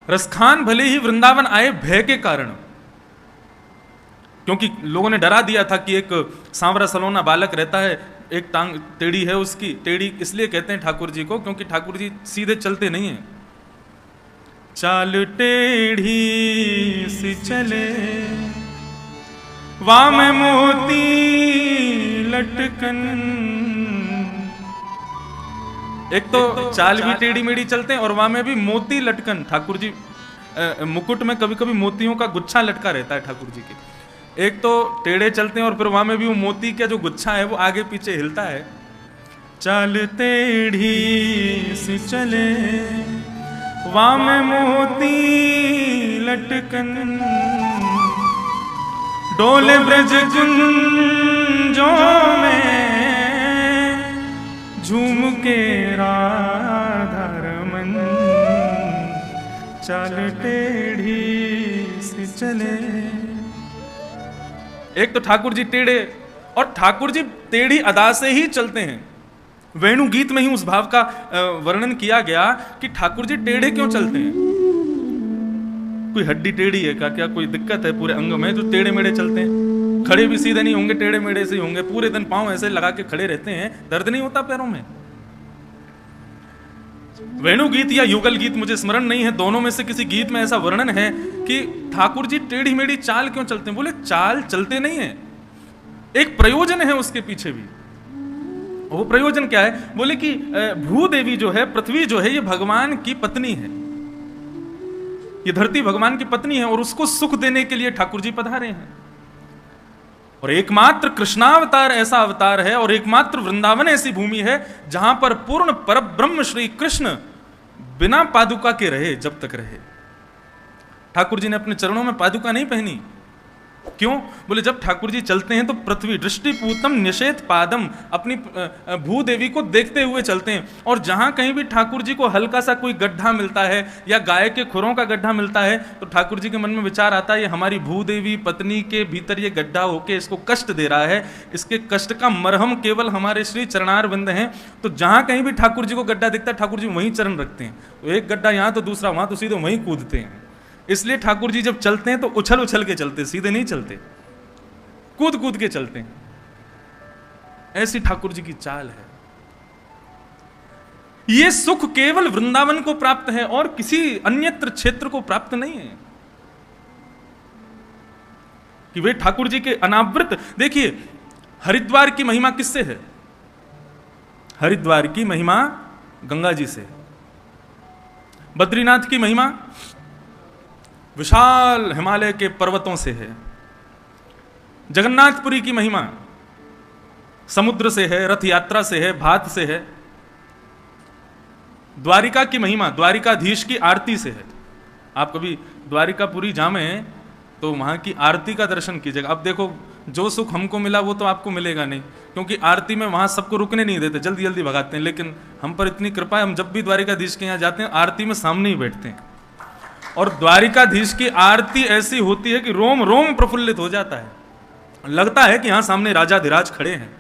रसखान भले ही वृंदावन आए भय के कारण, क्योंकि लोगों ने डरा दिया था कि एक सांवरा सलोना बालक रहता है, एक टांग टेढ़ी है उसकी। टेढ़ी इसलिए कहते हैं ठाकुर जी को क्योंकि ठाकुर जी सीधे चलते नहीं हैं। चाल टेढ़ी सी चले वाम मोती लटकन। एक तो चाल भी टेढ़ी मेढ़ी चलते हैं और वहां में भी मोती लटकन। ठाकुर जी मुकुट में कभी कभी मोतियों का गुच्छा लटका रहता है ठाकुर जी के। एक तो टेढ़े चलते हैं और फिर वहां में भी वो मोती का जो गुच्छा है वो आगे पीछे हिलता है। चाल टेढ़ी सी चले वाम मोती लटकन, डोले ब्रज कुंजों में झूम के राधा रमन। चाल टेढ़ी सी चले। एक तो ठाकुर जी टेढ़े, और ठाकुर जी टेढ़ी अदा से ही चलते हैं। वेणु गीत में ही उस भाव का वर्णन किया गया कि ठाकुर जी टेढ़े क्यों चलते हैं। कोई हड्डी टेढ़ी है क्या कोई दिक्कत है पूरे अंग में जो टेढ़े मेढ़े चलते हैं? खड़े भी सीधे नहीं होंगे, टेढ़े मेढ़े से ही होंगे। पूरे दिन पांव ऐसे लगा के खड़े रहते हैं, दर्द नहीं होता पैरों में? वेणु गीत या युगल गीत मुझे स्मरण नहीं है, दोनों में से किसी गीत में ऐसा वर्णन है कि ठाकुर जी टेढ़ी मेढ़ी चाल क्यों चलते हैं। बोले चाल चलते नहीं है, एक प्रयोजन है उसके पीछे भी। वो प्रयोजन क्या है? बोले कि भूदेवी जो है, पृथ्वी जो है, ये भगवान की पत्नी है। ये धरती भगवान की पत्नी है और उसको सुख देने के लिए ठाकुर जी पधारे हैं। और एकमात्र कृष्णावतार ऐसा अवतार है और एकमात्र वृंदावन ऐसी भूमि है जहां पर पूर्ण परब्रह्म श्री कृष्ण बिना पादुका के रहे जब तक रहे। ठाकुर जी ने अपने चरणों में पादुका नहीं पहनी। क्यों? बोले जब ठाकुर जी चलते हैं तो पृथ्वी दृष्टिपूतम निषेध पादम, अपनी भूदेवी को देखते हुए चलते हैं। और जहां कहीं भी ठाकुर जी को हल्का सा कोई गड्ढा मिलता है या गाय के खुरों का गड्ढा मिलता है तो ठाकुर जी के मन में विचार आता है ये हमारी भूदेवी पत्नी के भीतर ये गड्ढा होके इसको कष्ट दे रहा है, इसके कष्ट का मरहम केवल हमारे श्री चरणार बिंद हैं। तो जहां कहीं भी ठाकुर जी को गड्ढा दिखता है ठाकुर जी वहीं चरण रखते हैं। तो एक गड्ढा यहां तो दूसरा वहां, तो सीधे वहीं कूदते हैं। इसलिए ठाकुर जी जब चलते हैं तो उछल उछल के चलते, सीधे नहीं चलते, कूद कूद के चलते हैं। ऐसी ठाकुर जी की चाल है। ये सुख केवल वृंदावन को प्राप्त है और किसी अन्यत्र क्षेत्र को प्राप्त नहीं है कि वे ठाकुर जी के अनावृत। देखिए हरिद्वार की महिमा किससे है? हरिद्वार की महिमा गंगा जी से। बद्रीनाथ की महिमा विशाल हिमालय के पर्वतों से है। जगन्नाथपुरी की महिमा समुद्र से है, रथ यात्रा से है, भात से है। द्वारिका की महिमा द्वारिकाधीश की आरती से है। आप कभी द्वारिकापुरी जामे तो वहां की आरती का दर्शन कीजिएगा। अब देखो जो सुख हमको मिला वो तो आपको मिलेगा नहीं, क्योंकि आरती में वहां सबको रुकने नहीं देते, जल्दी जल्दी भगाते हैं। लेकिन हम पर इतनी कृपा है, हम जब भी द्वारिकाधीश के यहाँ जाते हैं आरती में सामने ही बैठते हैं। और द्वारिकाधीश की आरती ऐसी होती है कि रोम रोम प्रफुल्लित हो जाता है, लगता है कि यहां सामने राजाधिराज खड़े हैं।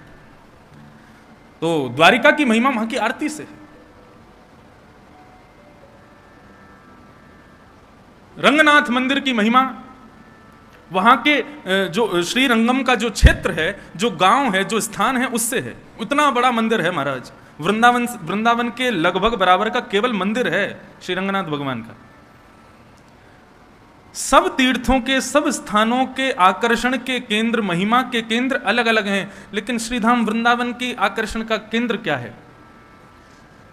तो द्वारिका की महिमा वहां की आरती से है। रंगनाथ मंदिर की महिमा वहां के जो श्रीरंगम का जो क्षेत्र है, जो गांव है, जो स्थान है, उससे है। उतना बड़ा मंदिर है महाराज। वृंदावन के लगभग बराबर का केवल मंदिर है श्री रंगनाथ भगवान का। सब तीर्थों के, सब स्थानों के आकर्षण के केंद्र, महिमा के केंद्र अलग अलग हैं, लेकिन श्रीधाम वृंदावन की आकर्षण का केंद्र क्या है?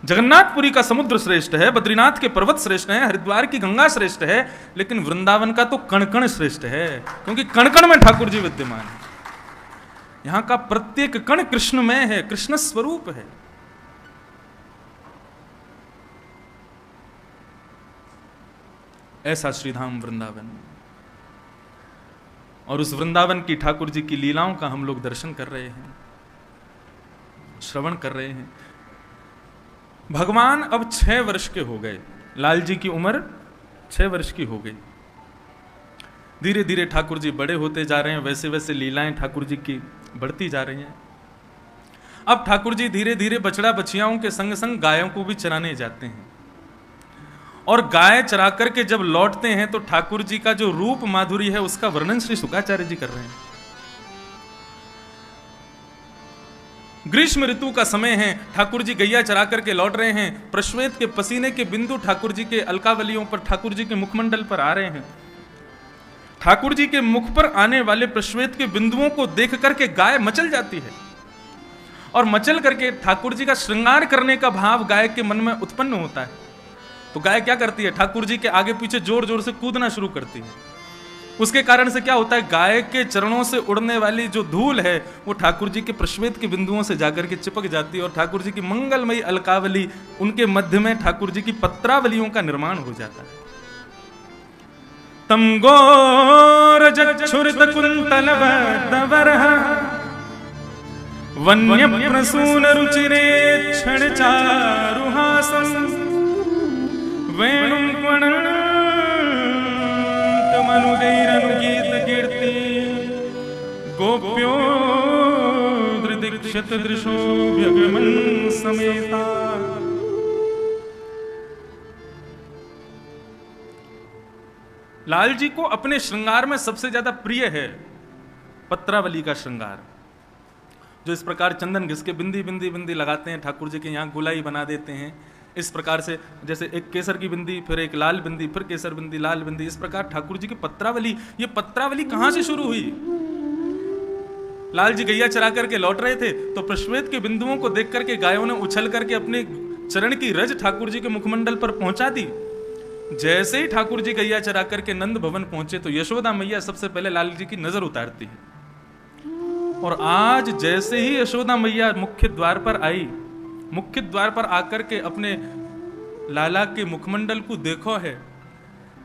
जगन्नाथपुरी का समुद्र श्रेष्ठ है, बद्रीनाथ के पर्वत श्रेष्ठ है, हरिद्वार की गंगा श्रेष्ठ है, लेकिन वृंदावन का तो कण-कण श्रेष्ठ है, क्योंकि कण-कण में ठाकुर जी विद्यमान है। यहां का प्रत्येक कण कृष्णमय है, कृष्ण स्वरूप है। ऐसा श्रीधाम वृंदावन। और उस वृंदावन की ठाकुर जी की लीलाओं का हम लोग दर्शन कर रहे हैं, श्रवण कर रहे हैं। भगवान अब 6 वर्ष के हो गए। लाल जी की उम्र 6 वर्ष की हो गई। धीरे धीरे ठाकुर जी बड़े होते जा रहे हैं, वैसे वैसे लीलाएं ठाकुर जी की बढ़ती जा रही हैं। अब ठाकुर जी धीरे धीरे बछड़ा बछियाओं के संग संग गायों को भी चराने जाते हैं। और गाय चरा करके जब लौटते हैं तो ठाकुर जी का जो रूप माधुरी है उसका वर्णन श्री शुकाचार्य जी कर रहे हैं। ग्रीष्म ऋतु का समय है, ठाकुर जी गैया चरा करके लौट रहे हैं, प्रश्वेत के पसीने के बिंदु ठाकुर जी के अलकावलियों पर, ठाकुर जी के मुखमंडल पर आ रहे हैं। ठाकुर जी के मुख पर आने वाले प्रश्वेत के बिंदुओं को देख करके गाय मचल जाती है और मचल करके ठाकुर जी का श्रृंगार करने का भाव गाय के मन में उत्पन्न होता है। तो गाय क्या करती है, ठाकुर जी के आगे पीछे जोर जोर से कूदना शुरू करती है। उसके कारण से क्या होता है, गाय के चरणों से उड़ने वाली जो धूल है वो ठाकुर जी के प्रश्वेत के बिंदुओं से जाकर के चिपक जाती है और ठाकुर जी की मंगलमयी अलकावली, उनके मध्य में ठाकुर जी की पत्रावलियों का निर्माण हो जाता है। तम गोर जच्छुरित कुंतल बदवरः वन्य प्रसून रुचिरे क्षण चारुहासं वेणुं मनुगैरनुगीत कीर्ति गोप्यो दृदीक्षत दृशो व्यगमन समेता। लाल जी को अपने श्रृंगार में सबसे ज्यादा प्रिय है पत्रावली का श्रृंगार, जो इस प्रकार चंदन घिस के बिंदी बिंदी बिंदी लगाते हैं, ठाकुर जी के यहाँ गुलाई बना देते हैं। इस प्रकार से जैसे एक केसर की बिंदी, फिर एक लाल बिंदी, फिर केसर बिंदी, लाल बिंदी, इस प्रकार ठाकुर जी की पत्रावली। ये पत्रावली कहां से शुरू हुई? लाल जी गैया चरा करके लौट रहे थे तो प्रश्वेत के बिंदुओं को देख करके गायों ने उछल करके अपने चरण की रज ठाकुर जी के मुखमंडल पर पहुंचा दी। जैसे ही ठाकुर जी गैया चरा करके नंद भवन पहुंचे तो यशोदा मैया सबसे पहले लाल जी की नजर उतारती है। और आज जैसे ही यशोदा मैया मुख्य द्वार पर आई, मुख्य द्वार पर आकर के अपने लाला के मुखमंडल को देखो है,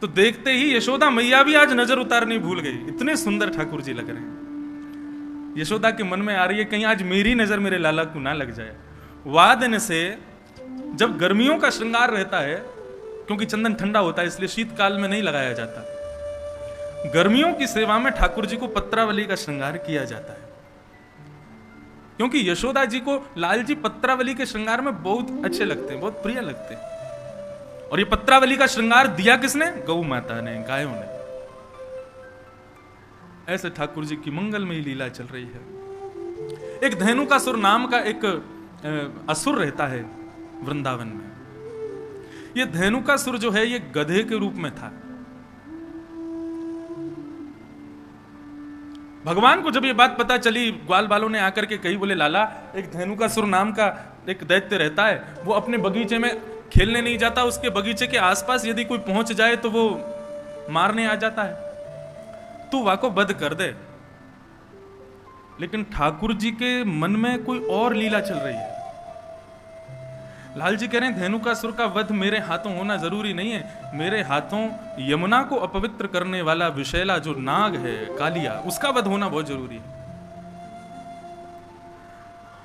तो देखते ही यशोदा मैया भी आज नजर उतारनी भूल गई। इतने सुंदर ठाकुर जी लग रहे हैं। यशोदा के मन में आ रही है कहीं आज मेरी नजर मेरे लाला को ना लग जाए। वादन से जब गर्मियों का श्रृंगार रहता है, क्योंकि चंदन ठंडा होता है इसलिए शीतकाल में नहीं लगाया जाता, गर्मियों की सेवा में ठाकुर जी को पत्रावली का श्रृंगार किया जाता है। क्योंकि यशोदा जी को लाल जी पत्रावली के श्रृंगार में बहुत अच्छे लगते हैं, बहुत प्रिय लगते हैं। और ये पत्रावली का श्रृंगार दिया किसने? गौ माता ने, गायों ने। ऐसे ठाकुर जी की मंगलमयी लीला चल रही है। एक धेनुकासुर नाम का एक असुर रहता है वृंदावन में। ये धेनुकासुर जो है ये गधे के रूप में था। भगवान को जब ये बात पता चली, ग्वाल बालों ने आकर के कही, बोले लाला एक धेनुकासुर नाम का एक दैत्य रहता है, वो अपने बगीचे में खेलने नहीं जाता, उसके बगीचे के आसपास यदि कोई पहुंच जाए तो वो मारने आ जाता है, तू वाको वध कर दे। लेकिन ठाकुर जी के मन में कोई और लीला चल रही है। लाल जी कह रहे हैं धेनुकासुर का वध मेरे हाथों होना जरूरी नहीं है, मेरे हाथों यमुना को अपवित्र करने वाला विषैला जो नाग है कालिया, उसका वध होना बहुत जरूरी है।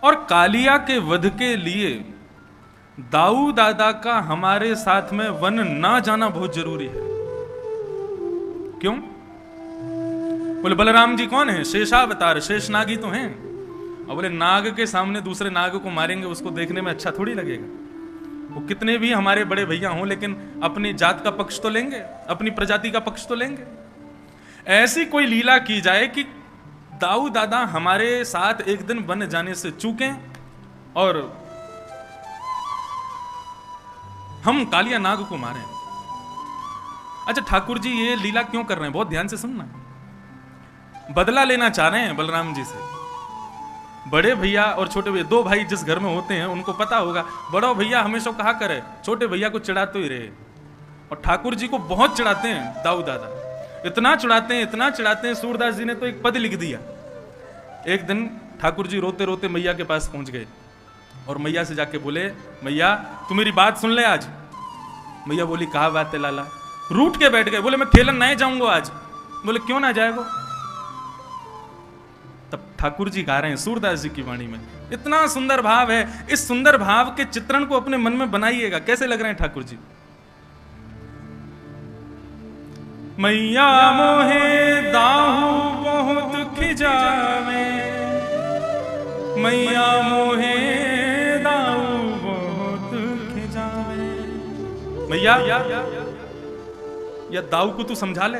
और कालिया के वध के लिए दाऊ दादा का हमारे साथ में वन ना जाना बहुत जरूरी है। क्यों? बोले बलराम जी कौन है? शेषावतार, शेष नाग ही तो हैं। और बोले नाग के सामने दूसरे नाग को मारेंगे, उसको देखने में अच्छा थोड़ी लगेगा। वो कितने भी हमारे बड़े भैया हों, लेकिन अपनी जात का पक्ष तो लेंगे, अपनी प्रजाति का पक्ष तो लेंगे। ऐसी कोई लीला की जाए कि दाऊ दादा हमारे साथ एक दिन बन जाने से चूकें और हम कालिया नाग को मारें। अच्छा, ठाकुर जी ये लीला क्यों कर रहे हैं? बहुत ध्यान से सुनना। बदला लेना चाह रहे हैं बलराम जी से। बड़े भैया और छोटे भैया, दो भाई जिस घर में होते हैं उनको पता होगा, बड़ा भैया हमेशा कहा करे छोटे भैया को चिढ़ाते ही रहे। और ठाकुर जी को बहुत चिढ़ाते हैं दाऊ दादा, इतना चिढ़ाते हैं, इतना चिढ़ाते हैं, सूरदास जी ने तो एक पद लिख दिया। एक दिन ठाकुर जी रोते रोते मैया के पास पहुंच गए और मैया से जाके बोले, मैया तू मेरी बात सुन ले आज। मैया बोली कहा बात है लाला? रूठ के बैठ गए, बोले मैं खेलन नहीं जाऊंगा आज। बोले क्यों ना जाएगा? तब ठाकुर जी गा रहे हैं सूरदास जी की वाणी में, इतना सुंदर भाव है। इस सुंदर भाव के चित्रण को अपने मन में बनाइएगा। कैसे लग रहे हैं ठाकुर जी? मैया मोहे दाहू बहुत खिजावे, मैया मोहे दाहू बहुत खिजावे। भैया या दाऊ को तू समझा ले,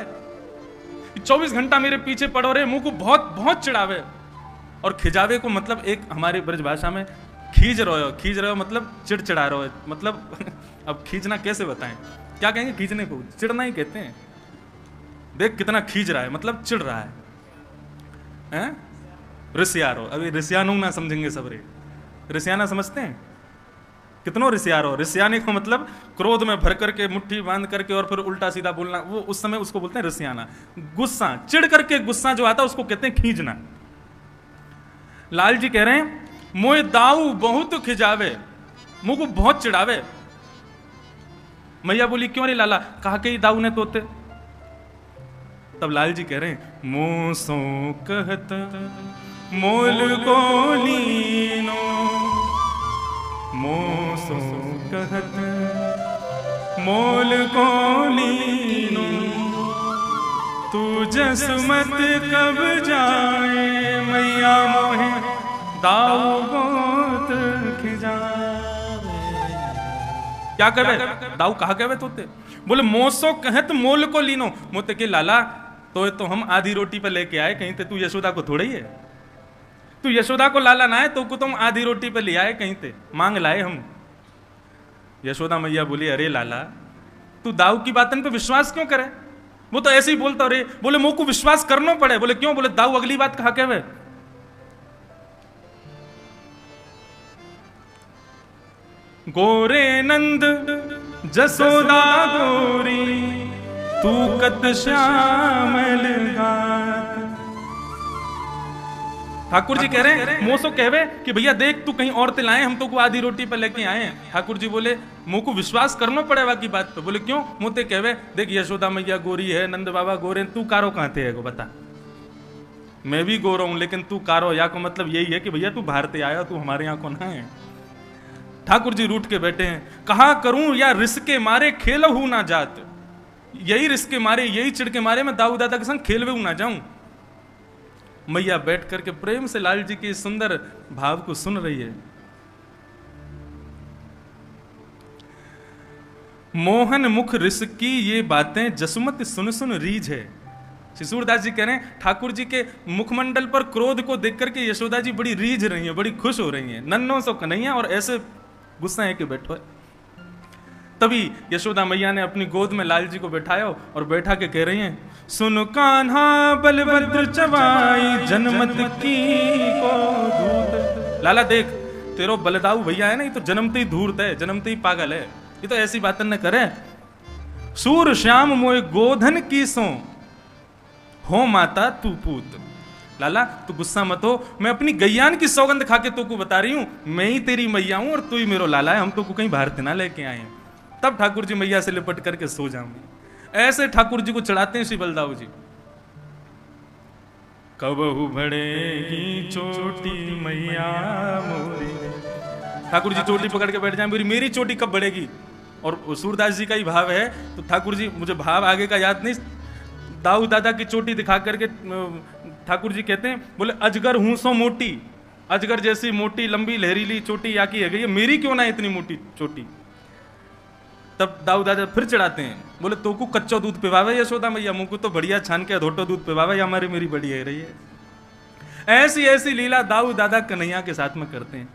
24 घंटा मेरे पीछे पड़ो रे, मुंह को बहुत बहुत चिढ़ावे। और खिजावे को मतलब एक हमारी ब्रज भाषा में खींच रहे हो मतलब चिड़चिड़ा रहे हो, मतलब अब खींचना कैसे बताएं, क्या कहेंगे खींचने को? चिढ़ना ही कहते हैं। देख कितना खींच रहा है, मतलब चिढ़ रहा है? रिसियारो, अभी रिसियानो ना समझेंगे सब रे। रिसियाना समझते हैं? कितनों रिसियारो, रिसियाने को मतलब क्रोध में भर करके मुट्ठी बांध करके और फिर उल्टा सीधा बोलना, वो उस समय उसको बोलते हैं रिसियाना। गुस्सा, चिढ़ करके गुस्सा जो आता है उसको कहते हैं खींचना। लाल जी कह रहे हैं मोए दाऊ बहुत खिजावे, मुंह को बहुत चिढ़ावे। मैया बोली क्यों रे लाला? कहा के ही दाऊ ने तोते। तब लाल जी कह रहे हैं मुंह सो कहत मोल को लीनो, मुंह सो कहत मोल को लीनो, तू जसमत कब जाए मैया मोहे दाऊ बहुत खिजावे। क्या कहे दाऊ? कहा कहे तोते? बोले मोसो कहत मोल को लीनो, मोते के लाला तो हम आधी रोटी पे लेके आए, कहीं ते तू यशोदा को थोड़ा ही है, तू यशोदा को लाला ना है तो को तुम आधी रोटी पे ले आए, कहीं ते मांग लाए हम। यशोदा मैया बोली अरे लाला तू दाऊ की बातन पे विश्वास क्यों करे? वो तो ऐसे ही बोलता रे। बोले मुंह को विश्वास करना पड़े। बोले क्यों? बोले दाऊ अगली बात कहा कहे गोरे नंद जसोदा गोरी तू कत श्यामल घात। ठाकुर जी कह रहे हैं मोसो कहवे कि भैया देख तू कहीं और लाए, हम तो को आधी रोटी पे लेके आए हैं। ठाकुर जी बोले मुंह को विश्वास करना पड़ेगा की बात पे। बोले क्यों? मोते कहवे देख यशोदा मैया गोरी है, नंद बाबा गोरे, तू कारो कहां थे को बता। मैं भी गोरा हूं लेकिन तू कारो, या को मतलब यही है कि भैया तू भारत आया, तू हमारे यहाँ को ना है। ठाकुर जी रूठ के बैठे हैं, कहा करूं या रिस्क मारे खेल हूं ना जात। यही रिस्क मारे, यही चिढ़ के मारे मैं दाऊ दादा के संग खेलवे हूं ना जाऊं। मैया बैठ करके प्रेम से लाल जी के सुंदर भाव को सुन रही है। मोहन मुख रिस्की ये बातें जसमत सुन सुन रीझ है। शिशुरदास जी कह रहे हैं ठाकुर जी के मुखमंडल पर क्रोध को देख करके यशोदा जी बड़ी रीझ रही है, बड़ी खुश हो रही हैं। नन्नो सो कन्हैया और ऐसे गुस्सा है कि बैठो है। तभी यशोदा मैया ने अपनी गोद में लाल जी को बैठाया और बैठा के कह रही हैं सुन कान्हा बलभद्र चवाई जनमत की को धूत। लाला देख तेरो बलदाऊ भैया है ना, ये तो जन्मते ही धूर्त है, जन्मते ही पागल है, ये तो ऐसी बात न करे। सूर श्याम मोए गोधन की सो हो माता तू पूत। लाला तू गुस्सा मत हो, मैं अपनी गैयान की सौगंध खा के तो को बता रही हूं, मैं ही तेरी मैया हूं और तू ही मेरो लाला है, हम तो को कहीं भारत ना लेके आए हैं। तब ठाकुर जी मैया से लिपट करके सो जाऊंगी। ऐसे ठाकुर जी को चढ़ाते हैं श्री बलदाऊ जी। कबहू बढ़ेगी चोटी मैया मोरी। ठाकुर जी चोटी पकड़ के बैठ जाए, मेरी चोटी कब बढ़ेगी? और सूरदास जी का ही भाव है, तो ठाकुर जी मुझे भाव आगे का याद नहीं, दाऊ दादा की चोटी दिखा करके ठाकुर जी कहते हैं बोले अजगर हूं सो मोटी, अजगर जैसी मोटी लंबी लहरीली चोटी या की है गई, मेरी क्यों ना इतनी मोटी चोटी। तब दाऊ दादा फिर चढ़ाते हैं, बोले तो को कच्चा दूध पिवावे यशोदा मैया, मुंह को तो बढ़िया छान के धोटो दूध पिवावे, या हमारी मेरी बड़ी है रही है। ऐसी ऐसी लीला दाऊ दादा कन्हैया के साथ में करते हैं।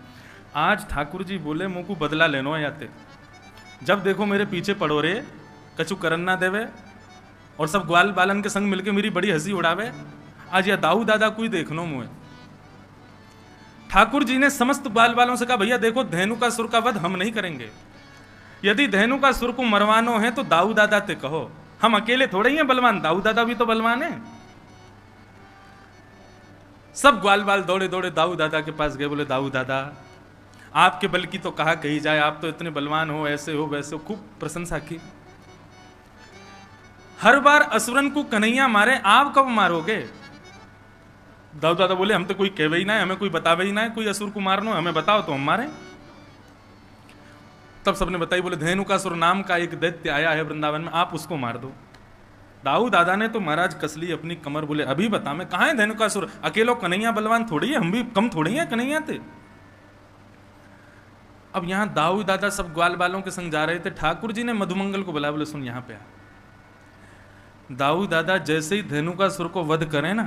आज ठाकुर जी बोले मुंह को बदला लेनो आते, जब देखो मेरे पीछे पड़ो रे, कछु करन ना देवे और सब ग्वाल बालन के संग मिलके मेरी बड़ी हंसी उड़ावे। आज या दाऊ दादा को ही देखनो मुझे। ठाकुर जी ने समस्त ग्वाल बालों से कहा भैया देखो धेनुकासुर का वध हम नहीं करेंगे, यदि धेनुकासुर को मरवानो है तो दाऊ दादा ते कहो, हम अकेले थोड़े ही हैं बलवान, दाऊ दादा भी तो बलवान है। सब ग्वाल बाल दौड़े दौड़े दाऊ दादा के पास गए, बोले दाऊ दादा आपके बल की तो कहा कही जाए, आप तो इतने बलवान हो, ऐसे हो वैसे हो, खूब प्रशंसा की। हर बार असुरन को कन्हैया मारे, आप कब मारोगे? दाऊ दादा बोले हम तो कोई कहवे ही ना है, हमें कोई बतावे ही ना है कोई असुर को मारनो, हमें बताओ तो हम मारे। तब सबने बताई, बोले धेनुकासुर नाम का एक दैत्य आया है वृंदावन में, आप उसको मार दो। दाऊ दादा ने तो महाराज कसली अपनी कमर, बोले अभी बता मैं कहां है धेनुकासुर, अकेलो कन्हैया बलवान थोड़ी है, हम भी कम थोड़ी है कन्हैया थे। अब यहाँ दाऊ दादा सब ग्वाल बालों के संग जा रहे थे। ठाकुर जी ने मधुमंगल को बुलाया, बोले सुन यहाँ पे आ। दाऊ दादा जैसे ही धेनुकासुर को वध करें ना,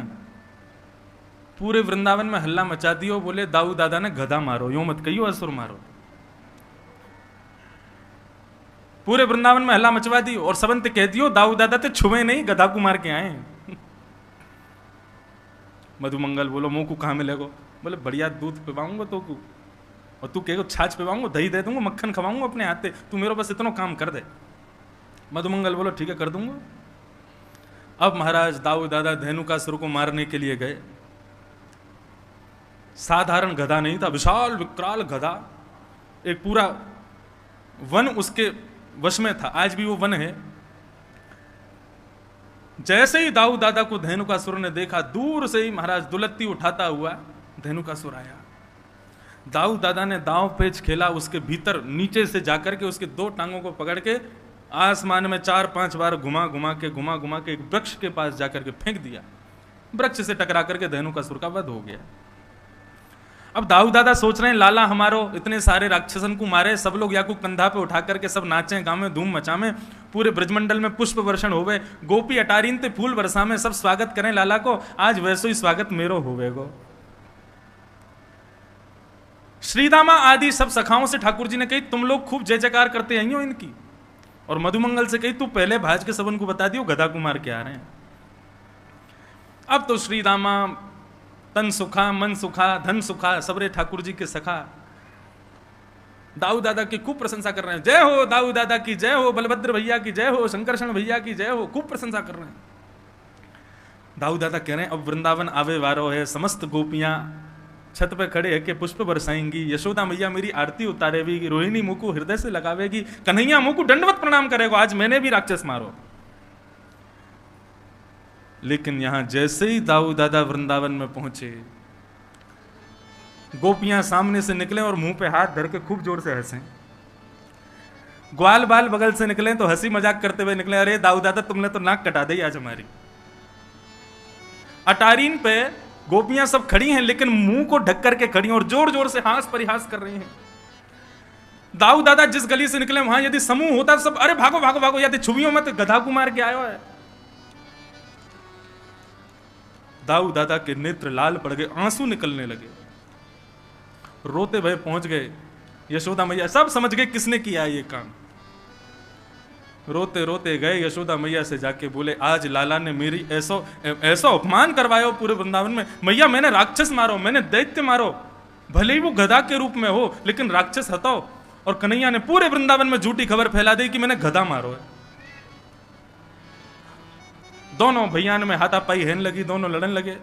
पूरे वृंदावन में हल्ला मचा दियो, बोले दाऊ दादा ने गधा मारो, यूं मत कहियो असुर मारो। पूरे वृंदावन में हल्ला मचवा दी और सबंत कह दियो दाऊ दादा ते छुए नहीं, गधा को मार के आए। मधुमंगल बोलो मुंह को कहां मिलेगो? बोले बढ़िया दूध पिवाऊंगा तो को, और तू कहेगो छाछ पिवाऊंगा, दही दे दूंगा, मक्खन खवाऊंगा अपने हाथे, तू मेरे बस इतना काम कर दे। मधुमंगल बोलो ठीक है कर दूंगा। अब महाराज दाऊ दादा धेनुकासुर को मारने के लिए गए। साधारण गधा नहीं था, विशाल विकराल गधा, एक पूरा वन उसके वश में था, आज भी वो वन है। जैसे ही दाऊ दादा को धेनुकासुर ने देखा, दूर से ही महाराज दुलत्ती उठाता हुआ धेनुकासुर आया। दाऊ दादा ने दांव पेच खेला, उसके भीतर नीचे से जाकर के उसके दो टांगों को पकड़ के आसमान में 4-5 बार घुमा घुमा के एक वृक्ष के पास जाकर के फेंक दिया। वृक्ष से टकरा करके धेनुकासुर का वध हो गया। अब दाऊ दादा सोच रहे हैं लाला हमारो इतने सारे राक्षसन को मारे, सब लोग या को कंधा पे उठा करके सब नाचे गावे धूम मचावे, पूरे ब्रजमंडल में पुष्प वर्षण होवे, गोपी अटारीन ते फूल बरसा में सब स्वागत करें लाला को, आज वैसो ही स्वागत मेरो होवेगो। श्रीदामा आदि सब सखाओं से ठाकुर जी ने कही तुम लोग खूब जय जयकार करते आई हो इनकी, और मधुमंगल से कही तू पहले भाज के सबन को बता दियो गधा को मार के आ रहे हैं। अब तो श्रीदामा तन सुखा मन सुखा धन सुखा सबरे ठाकुर जी के सखा दाऊ दादा की खूब प्रशंसा कर रहे हैं। जय हो दाऊ दादा की जय हो, बलभद्र भैया की जय हो, शंकरषण भैया की जय हो, खूब प्रशंसा कर रहे हैं। दाऊ दादा कह रहे हैं अब वृंदावन आवे वारो है, समस्त गोपियां छत पे खड़े है के पुष्प बरसाएंगी, यशोदा मैया मेरी आरती उतारेगी, रोहिणी मुंह को हृदय से लगावेगी, कन्हैया मुंह को दंडवत प्रणाम करेगा, आज मैंने भी राक्षस मारो। लेकिन यहां जैसे ही दाऊ दादा वृंदावन में पहुंचे, गोपियां सामने से निकले और मुंह पे हाथ धर के खूब जोर से हंसे। ग्वाल बाल बगल से निकले तो हंसी मजाक करते हुए निकले, अरे दाऊ दादा तुमने तो नाक कटा दी आज हमारी। अटारीन पे गोपियां सब खड़ी हैं लेकिन मुंह को ढक करके खड़ी हैं और जोर जोर से हास परिहास कर रही हैं। दाऊ दादा जिस गली से निकले वहां यदि समूह होता सब अरे भागो भागो भागो, यदि छुबियों में तो गधा को मार के आयो है। दाऊ दादा के नेत्र लाल पड़ गए, आंसू निकलने लगे, रोते भय पहुंच गए। यशोदा मैया सब समझ गए किसने किया ये काम। रोते रोते गए यशोदा मैया से जाके बोले आज लाला ने मेरी ऐसा अपमान करवाया पूरे वृंदावन में। मैया मैंने राक्षस मारो, मैंने दैत्य मारो, भले ही वो गधा के रूप में हो लेकिन राक्षस हटाओ। और कन्हैया ने पूरे वृंदावन में झूठी खबर फैला दी कि मैंने गधा मारो है। दोनों भैयान में हाथापाई हेन लगी, दोनों लड़न लगे।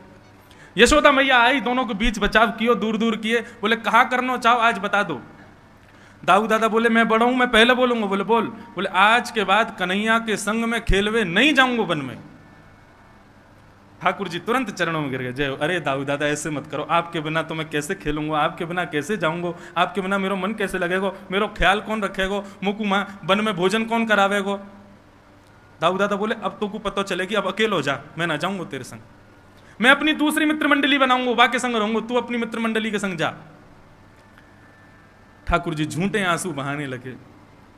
यशोदा मैया आई, दोनों के बीच बचाव कियो, दूर दूर किए। बोले कहा करना चाहो आज बता दो। दाऊ दादा बोले मैं बड़ा हूं, मैं पहले बोलूंगा। बोले बोल। बोले आज के बाद कन्हैया के संग में खेलवे नहीं जाऊंगा वन में। ठाकुर जी तुरंत चरणों में गिर गए। जय। अरे दाऊ दादा ऐसे मत करो, आपके बिना तो मैं कैसे खेलूंगा, आपके बिना कैसे जाऊंगा, आपके बिना मेरा मन कैसे लगेगा, मेरा ख्याल कौन रखेगो, मुकुमा वन में भोजन कौन करावेगो। दाऊ दादा बोले अब तो को पता चलेगी, अब अकेले हो जा, मैं ना जाऊंगा तेरे संग, मैं अपनी दूसरी मित्र मंडली बनाऊंगा, वाके संग रहूंगा, तू अपनी मित्र मंडली के संग जा। ठाकुर जी झूठे आंसू बहाने लगे।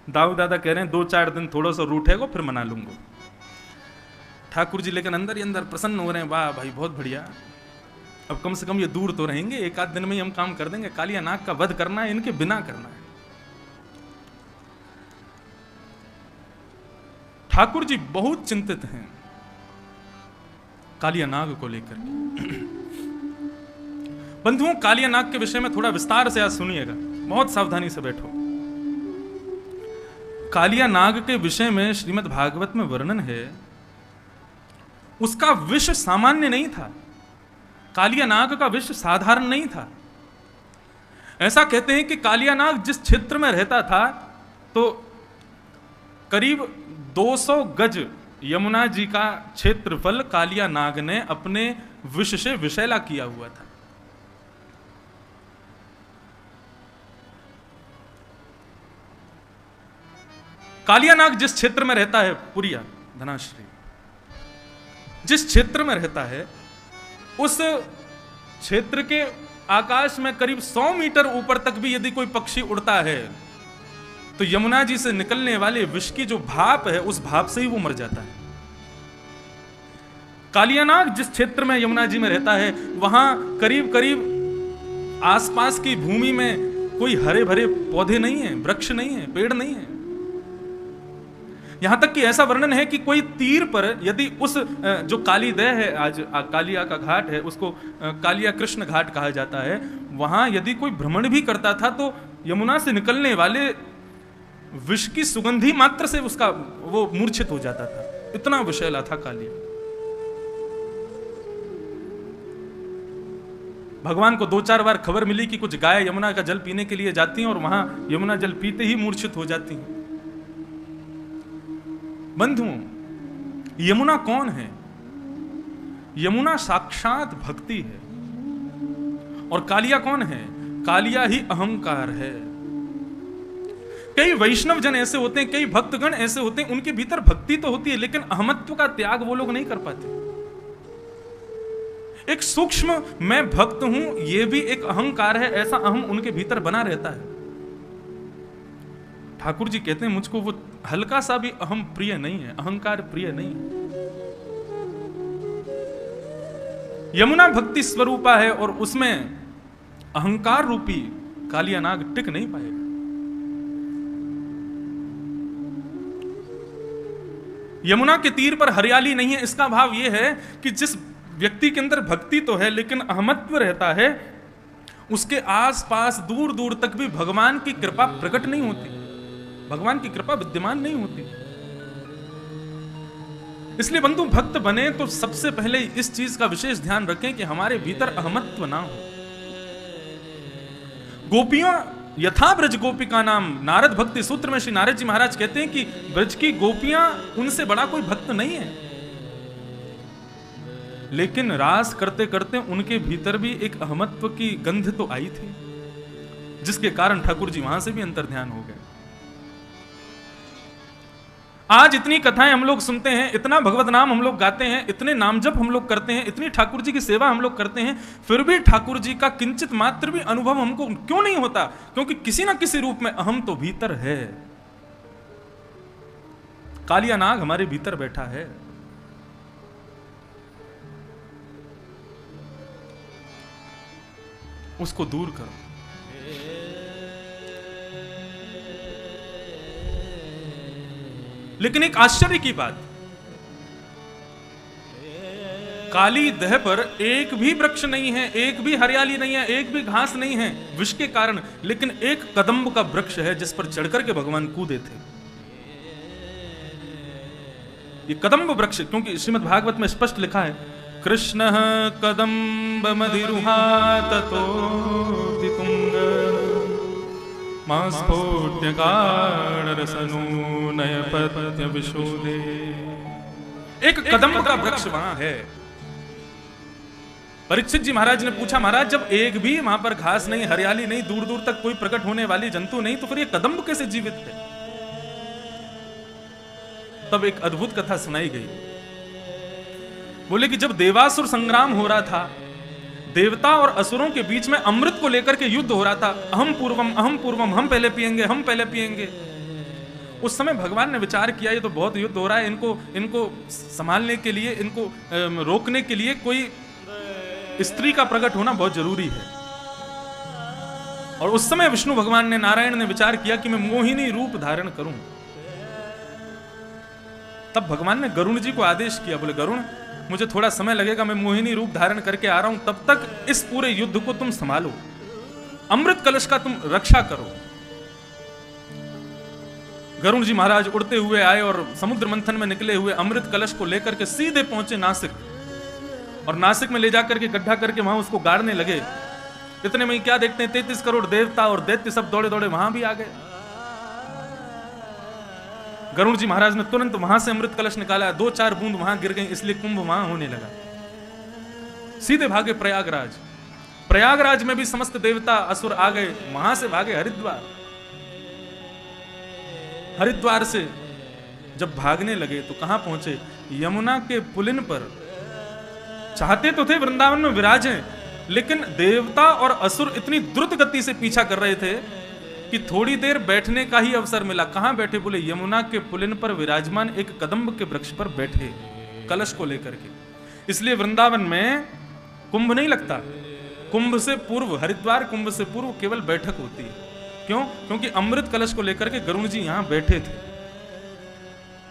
दाऊ दादा कह रहे हैं 2-4 दिन थोड़ा सा रूठेगा फिर मना लूंगा। ठाकुर जी लेकिन अंदर ही अंदर प्रसन्न हो रहे हैं, वाह भाई बहुत बढ़िया, अब कम से कम ये दूर तो रहेंगे, 1 आध दिन में ही हम काम कर देंगे। कालिया नाग का वध करना है, इनके बिना करना है। ठाकुर जी बहुत चिंतित हैं कालिया नाग को लेकर। बंधुओं कालिया नाग के विषय में थोड़ा विस्तार से आज सुनिएगा, बहुत सावधानी से बैठो। कालिया नाग के विषय में श्रीमद् भागवत में वर्णन है, उसका विष सामान्य नहीं था, कालिया नाग का विष साधारण नहीं था। ऐसा कहते हैं कि कालिया नाग जिस क्षेत्र में रहता था तो करीब 200 गज यमुना जी का क्षेत्रफल कालिया नाग ने अपने विष से विषैला किया हुआ था। कालिया नाग जिस क्षेत्र में रहता है, पुरिया धनाश्री जिस क्षेत्र में रहता है, उस क्षेत्र के आकाश में करीब 100 मीटर ऊपर तक भी यदि कोई पक्षी उड़ता है तो यमुना जी से निकलने वाले विष की जो भाप है उस भाप से ही वो मर जाता है। कालियानाग जिस क्षेत्र में यमुना जी में रहता है वहां करीब करीब आसपास की भूमि में कोई हरे भरे पौधे नहीं है, वृक्ष नहीं है, पेड़ नहीं है। यहां तक कि ऐसा वर्णन है कि कोई तीर पर यदि उस जो कालीदह है, आज कालिया का घाट है, उसको कालिया कृष्ण घाट कहा जाता है, वहां यदि कोई भ्रमण भी करता था तो यमुना से निकलने वाले विष की सुगंधी मात्र से उसका वो मूर्छित हो जाता था, इतना विषैला था कालिया। भगवान को 2-4 बार खबर मिली कि कुछ गाय यमुना का जल पीने के लिए जाती हैं और वहां यमुना जल पीते ही मूर्छित हो जाती हैं। बंधुओं, यमुना कौन है? यमुना साक्षात भक्ति है। और कालिया कौन है? कालिया ही अहंकार है। कई वैष्णव जन ऐसे होते हैं, कई भक्तगण ऐसे होते हैं, उनके भीतर भक्ति तो होती है लेकिन अहमत्व का त्याग वो लोग नहीं कर पाते। एक सूक्ष्म मैं भक्त हूं यह भी एक अहंकार है, ऐसा अहम उनके भीतर बना रहता है। ठाकुर जी कहते हैं मुझको वो हल्का सा भी अहम प्रिय नहीं है, अहंकार प्रिय नहीं है। यमुना भक्ति स्वरूपा है और उसमें अहंकार रूपी कालियानाग टिक नहीं पाएगा। यमुना के तीर पर हरियाली नहीं है, इसका भाव यह है कि जिस व्यक्ति के अंदर भक्ति तो है लेकिन अहमत्व रहता है, उसके आसपास दूर दूर तक भी भगवान की कृपा प्रकट नहीं होती, भगवान की कृपा विद्यमान नहीं होती। इसलिए बंधु, भक्त बने तो सबसे पहले इस चीज का विशेष ध्यान रखें कि हमारे भीतर अहमत्व ना हो। गोपियों यथा ब्रज गोपिका नाम, नारद भक्ति सूत्र में श्री नारद जी महाराज कहते हैं कि ब्रज की गोपियां उनसे बड़ा कोई भक्त नहीं है, लेकिन रास करते करते उनके भीतर भी एक अहमत्व की गंध तो आई थी, जिसके कारण ठाकुर जी वहां से भी अंतर ध्यान हो गए। आज इतनी कथाएं हम लोग सुनते हैं, इतना भगवत नाम हम लोग गाते हैं, इतने नाम जप हम लोग करते हैं, इतनी ठाकुर जी की सेवा हम लोग करते हैं, फिर भी ठाकुर जी का किंचित मात्र भी अनुभव हमको क्यों नहीं होता? क्योंकि किसी ना किसी रूप में अहम तो भीतर है। कालिया नाग हमारे भीतर बैठा है। उसको दूर करो। लेकिन एक आश्चर्य की बात, काली दह पर एक भी वृक्ष नहीं है, एक भी हरियाली नहीं है, एक भी घास नहीं है विष के कारण, लेकिन एक कदम्ब का वृक्ष है जिस पर चढ़कर के भगवान कूदे थे। ये कदम्ब वृक्ष, क्योंकि श्रीमद् भागवत में स्पष्ट लिखा है, कृष्ण कदम्ब मधिरुहा ततो तुंग नयपत्य विशोदे। एक कदम्ब का वृक्ष वहां है। परीक्षित जी महाराज ने पूछा, महाराज जब एक भी वहां पर घास नहीं, हरियाली नहीं, दूर दूर तक कोई प्रकट होने वाली जंतु नहीं, तो फिर ये कदम्ब कैसे जीवित है? तब एक अद्भुत कथा सुनाई गई। बोले कि जब देवासुर संग्राम हो रहा था, देवता और असुरों के बीच में अमृत को लेकर के युद्ध हो रहा था, अहम पूर्वम, हम पहले पिएंगे, हम पहले पिएंगे। उस समय भगवान ने विचार किया ये तो बहुत युद्ध हो रहा है, इनको संभालने के लिए, इनको रोकने के लिए कोई स्त्री का प्रकट होना बहुत जरूरी है। और उस समय विष्णु भगवान ने, नारायण ने विचार किया कि मैं मोहिनी रूप धारण करूं। तब भगवान ने गरुण जी को आदेश किया, बोले गरुण मुझे थोड़ा समय लगेगा, मैं मोहिनी रूप धारण करके आ रहा हूं, तब तक इस पूरे युद्ध को तुम संभालो, अमृत कलश का तुम रक्षा करो। गरुण जी महाराज उड़ते हुए आए और समुद्र मंथन में निकले हुए अमृत कलश को लेकर के सीधे पहुंचे नासिक, और नासिक में ले जाकर के गड्ढा करके वहां उसको गाड़ने लगे। इतने में क्या देखते हैं, 33 करोड़ देवता और दैत्य सब दौड़े दौड़े वहां भी आ गए। गरुड़ जी महाराज ने तुरंत वहां से अमृत कलश निकाला, 2-4 बूंद वहां गिर गई, इसलिए कुंभ वहां होने लगा। सीधे भागे प्रयागराज। प्रयागराज में भी समस्त देवता असुर आ गए, वहां से भागे हरिद्वार। हरिद्वार से जब भागने लगे तो कहां पहुंचे? यमुना के पुलिन पर। चाहते तो थे वृंदावन में विराजें, लेकिन देवता और असुर इतनी द्रुत गति से पीछा कर रहे थे कि थोड़ी देर बैठने का ही अवसर मिला। कहां बैठे? बोले यमुना के पुलिन पर विराजमान एक कदम्ब के वृक्ष पर बैठे, कलश को लेकर के। इसलिए वृंदावन में कुंभ नहीं लगता। कुंभ से पूर्व, हरिद्वार कुंभ से पूर्व केवल बैठक होती है। क्यों? क्योंकि अमृत कलश को लेकर के गरुण जी यहां बैठे थे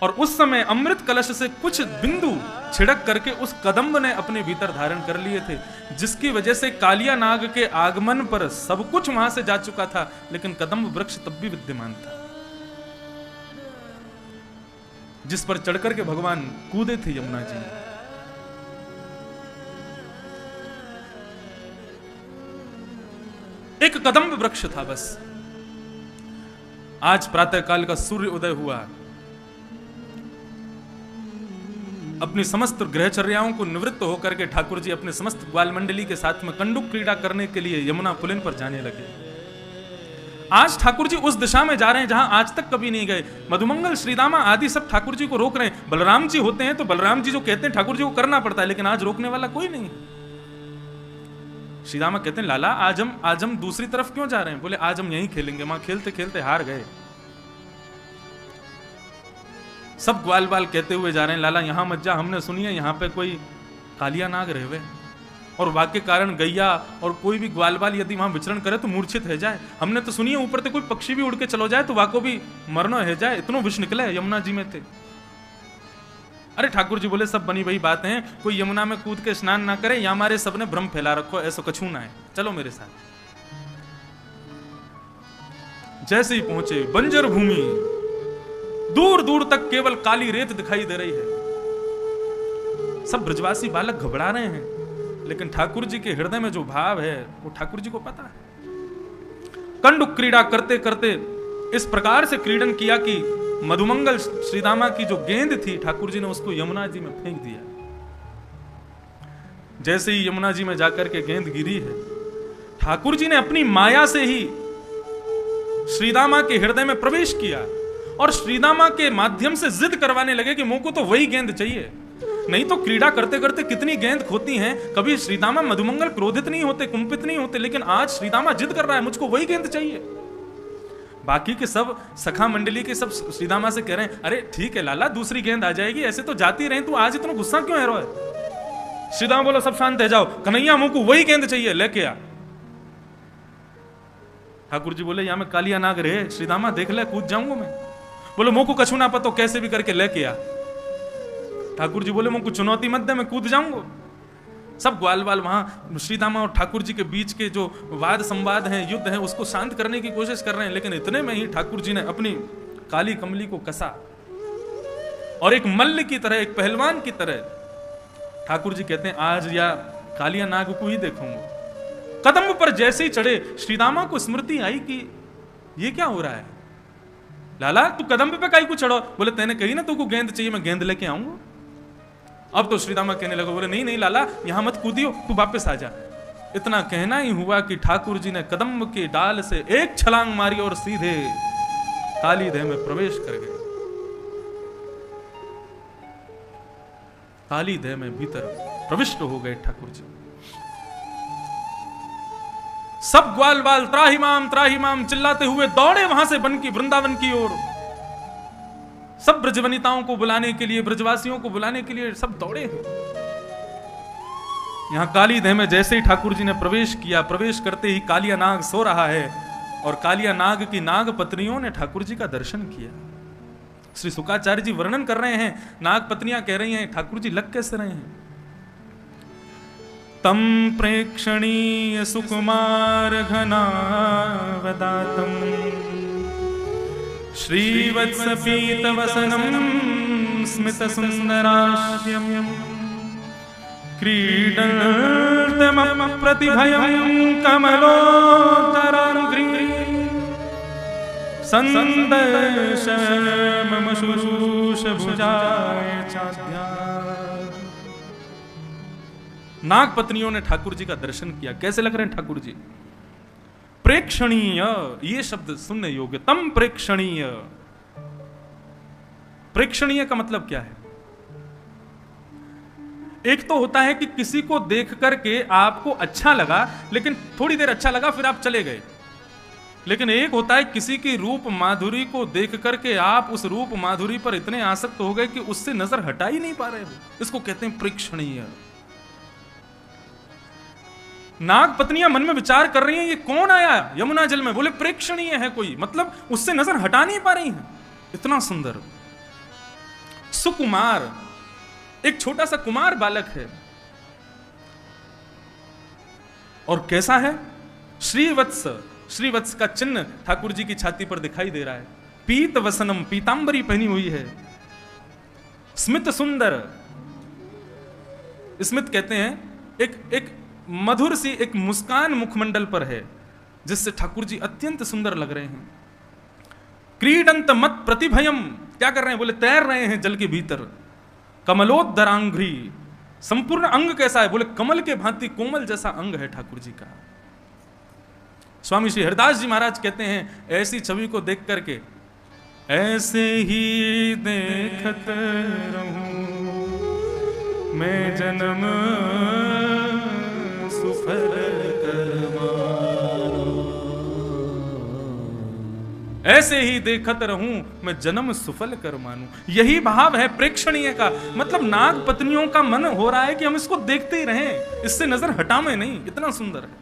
और उस समय अमृत कलश से कुछ बिंदु छिड़क करके उस कदम्ब ने अपने भीतर धारण कर लिए थे, जिसकी वजह से कालिया नाग के आगमन पर सब कुछ वहां से जा चुका था, लेकिन कदम्ब वृक्ष तब भी विद्यमान था, जिस पर चढ़कर के भगवान कूदे थे यमुना जी। एक कदम्ब वृक्ष था बस। आज प्रातः काल का सूर्य उदय हुआ, अपनी समस्त ग्रहचर्याओं को निवृत्त होकर के ठाकुर जी अपने समस्त ग्वाल मंडली के साथ में कंडुक क्रीड़ा करने के लिए यमुना पुलिन पर जाने लगे। आज ठाकुर जी उस दिशा में जा रहे हैं जहां आज तक कभी नहीं गए। मधुमंगल, श्रीदामा आदि सब ठाकुर जी को रोक रहे हैं। बलराम जी होते हैं तो बलराम जी जो कहते हैं ठाकुर जी को करना पड़ता है, लेकिन आज रोकने वाला कोई नहीं। श्रीदामा कहते हैं लाला आज हम दूसरी तरफ क्यों जा रहे हैं? बोले आज हम यहीं खेलेंगे। वहां खेलते खेलते हार गए। सब ग्वाल बाल कहते हुए जा रहे हैं लाला यहां मत जा, हमने सुनी है यहां पे कोई कालिया नाग रहे और वाक्य कारण गैया और कोई भी ग्वाल बाल यदि वहां विचरण करे तो मूर्छित है जाए। हमने तो सुनी है ऊपर से कोई पक्षी भी उड़ के चलो जाए तो वाको भी मरनो है जाए। इतनो विष निकले यमुना जी में थे। अरे ठाकुर जी बोले सब बनी वही बात है, कोई यमुना में कूद के स्नान ना करे या हमारे सबने भ्रम फैला रखो, ऐसा कछू ना है, चलो मेरे साथ। जैसे ही पहुंचे बंजर भूमि, दूर दूर तक केवल काली रेत दिखाई दे रही है। सब ब्रजवासी बालक घबरा रहे हैं, लेकिन ठाकुर जी के हृदय में जो भाव है वो ठाकुर जी को पता है। कंडुक क्रीड़ा करते करते इस प्रकार से क्रीडन किया कि मधुमंगल श्रीदामा की जो गेंद थी ठाकुर जी ने उसको यमुना जी में फेंक दिया। जैसे ही यमुना जी में जाकर के गेंद गिरी है, ठाकुर जी ने अपनी माया से ही श्रीदामा के हृदय में प्रवेश किया और श्रीदामा के माध्यम से जिद करवाने लगे कि मुझको तो वही गेंद चाहिए। नहीं तो क्रीड़ा करते करते कितनी गेंद खोती हैं, कभी श्रीदामा मधुमंगल क्रोधित नहीं होते, कुंपित नहीं होते, लेकिन आज श्रीदामा जिद कर रहा है मुझको वही गेंद चाहिए। बाकी के सब सखा मंडली के सब श्रीदामा से कह रहे हैं अरे ठीक है लाला दूसरी गेंद आ जाएगी, ऐसे तो जाती रहे, तू आज इतना गुस्सा क्यों है रोए? श्रीदामा बोला सब शांत है जाओ, कन्हैया मुझको वही गेंद चाहिए, लेके आ। ठाकुर जी बोले यहां में कालिया नाग रहे, श्रीदामा देख ले कूद जाऊंगा मैं। बोले मुझको कछू ना पतो, कैसे भी करके लेके आ। ठाकुर जी बोले मुझको चुनौती मत दे, मैं कूद जाऊंगा। सब ग्वाल बाल वहां श्रीदामा और ठाकुर जी के बीच के जो वाद संवाद हैं, युद्ध है, उसको शांत करने की कोशिश कर रहे हैं, लेकिन इतने में ही ठाकुर जी ने अपनी काली कमली को कसा और एक मल्ल की तरह, एक पहलवान की तरह ठाकुर जी कहते हैं आज या कालिया नाग को ही देखूंगा। कदम पर जैसे ही चढ़े श्रीदामा को स्मृति आई कि ये क्या हो रहा है? लाला तू कदम पे काई को चढ़ो? बोले तेने कही ना तुमको गेंद चाहिए, मैं गेंद लेके आऊंगा। अब तो श्रीदामा कहने लगा, बोले नहीं नहीं लाला यहां मत कूदियो, तू वापस आ जा। इतना कहना ही हुआ कि ठाकुर जी ने कदम के डाल से एक छलांग मारी और सीधे काली देह में प्रवेश कर गए। काली देह में भीतर प्रविष्ट हो गए ठाकुर जी। सब ग्वाल बाल त्राहिमाम चिल्लाते हुए दौड़े वहां से बन की वृंदावन की ओर। सब ब्रजवनिताओं को बुलाने के लिए, ब्रजवासियों को बुलाने के लिए सब दौड़े हैं। यहां काली देह में जैसे ही ठाकुर जी ने प्रवेश किया, प्रवेश करते ही कालिया नाग सो रहा है और कालिया नाग की नाग पत्नियों ने ठाकुर जी का दर्शन किया। श्री शुकाचार्य जी वर्णन कर रहे हैं, नाग पत्नियां कह रही हैं ठाकुर जी लग कैसे रहे हैं? तम प्रेक्षणीय सुकुमार घनावदातम श्रीवत्स पीत वसनम स्मित सुंदराश्यम क्रीडन्तम प्रतिभयं कमलोदरांग्री संदर्श मम शुश्रूष भुजाय चाद्या। नाग पत्नियों ने ठाकुर जी का दर्शन किया। कैसे लग रहे हैं ठाकुर जी? प्रेक्षणीय, ये शब्द सुनने योग्य। तम प्रेक्षणीय, प्रेक्षणीय का मतलब क्या है? एक तो होता है कि किसी को देख करके आपको अच्छा लगा, लेकिन थोड़ी देर अच्छा लगा फिर आप चले गए। लेकिन एक होता है किसी की रूप माधुरी को देख करके आप उस रूप माधुरी पर इतने आसक्त हो गए कि उससे नजर हटा ही नहीं पा रहे हो। इसको कहते हैं प्रेक्षणीय। नाग पत्नियां मन में विचार कर रही हैं, ये कौन आया यमुना जल में? बोले प्रेक्षणीय है कोई, मतलब उससे नजर हटा नहीं पा रही हैं, इतना सुंदर। सुकुमार, एक छोटा सा कुमार बालक है, और कैसा है? श्रीवत्स, श्रीवत्स का चिन्ह ठाकुर जी की छाती पर दिखाई दे रहा है। पीत वसनम, पीतांबरी पहनी हुई है। स्मित सुंदर, स्मित कहते हैं एक मधुर सी एक मुस्कान मुखमंडल पर है, जिससे ठाकुर जी अत्यंत सुंदर लग रहे हैं। क्रीडंत मत प्रतिभयम, क्या कर रहे हैं? बोले तैर रहे हैं जल के भीतर। कमलोदरांघ्री, संपूर्ण अंग कैसा है? बोले कमल के भांति कोमल जैसा अंग है ठाकुर जी का। स्वामी श्री हरिदास जी महाराज कहते हैं ऐसी छवि को देख करके, ऐसे ही देखत रहूं मैं जन्म सुफल कर मानो, ऐसे ही देखत रहूं मैं जन्म सुफल कर मानूं। यही भाव है प्रेक्षणीय का, मतलब नाग पत्नियों का मन हो रहा है कि हम इसको देखते ही रहें, इससे नजर हटावे नहीं, इतना सुंदर है।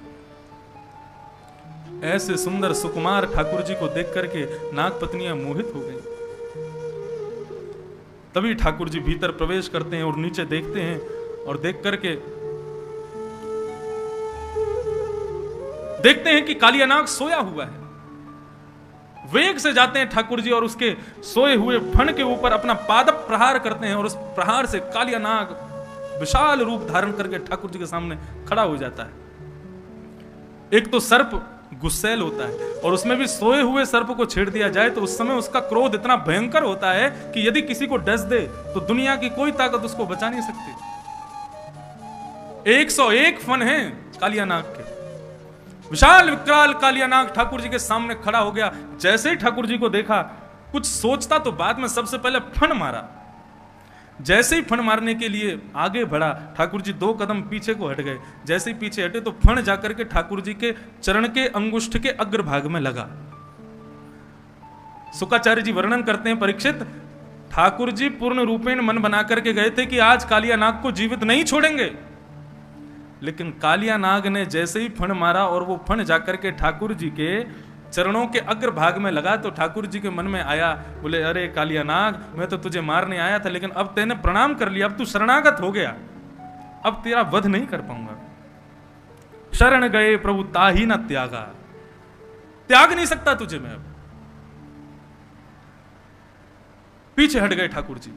ऐसे सुंदर सुकुमार ठाकुर जी को देख करके नाग पत्नियां मोहित हो गई। तभी ठाकुर जी भीतर प्रवेश करते हैं और नीचे देखते हैं, और देख करके देखते हैं कि कालिया नाग सोया हुआ है। वेग से जाते हैं ठाकुर जी और उसके सोए हुए फण के ऊपर अपना पाद प्रहार करते हैं, और उस प्रहार से कालिया नाग विशाल रूप धारण करके ठाकुर जी के सामने खड़ा हो जाता है। एक तो सर्प गुस्सैल होता है, और उसमें भी सोए हुए सर्प को छेड़ दिया जाए तो उस समय उसका क्रोध इतना भयंकर होता है कि यदि किसी को डस दे तो दुनिया की कोई ताकत उसको बचा नहीं सकती। 101 फन हैं कालिया नाग के। विशाल विकराल कालिया नाग ठाकुर जी के सामने खड़ा हो गया। जैसे ही ठाकुर जी को देखा, कुछ सोचता तो बाद में सबसे पहले फन मारा। जैसे ही फण मारने के लिए आगे बढ़ा, ठाकुर जी 2 कदम पीछे को हट गए। जैसे ही पीछे हटे तो फण जाकर के ठाकुर जी के चरण के अंगुष्ठ के अग्रभाग में लगा। शुकाचार्य जी वर्णन करते हैं, परीक्षित, ठाकुर जी पूर्ण रूपेण मन बना करके गए थे कि आज कालिया नाग को जीवित नहीं छोड़ेंगे, लेकिन कालिया नाग ने जैसे ही फण मारा और वो फण जाकर के ठाकुर जी के चरणों के अग्रभाग में लगा, तो ठाकुर जी के मन में आया, बोले अरे कालिया नाग, मैं तो तुझे मारने आया था, लेकिन अब तेने प्रणाम कर लिया, अब तू शरणागत हो गया, अब तेरा वध नहीं कर पाऊंगा। शरण गए प्रभु ताही न त्यागा, त्याग नहीं सकता तुझे मैं अब। पीछे हट गए ठाकुर जी।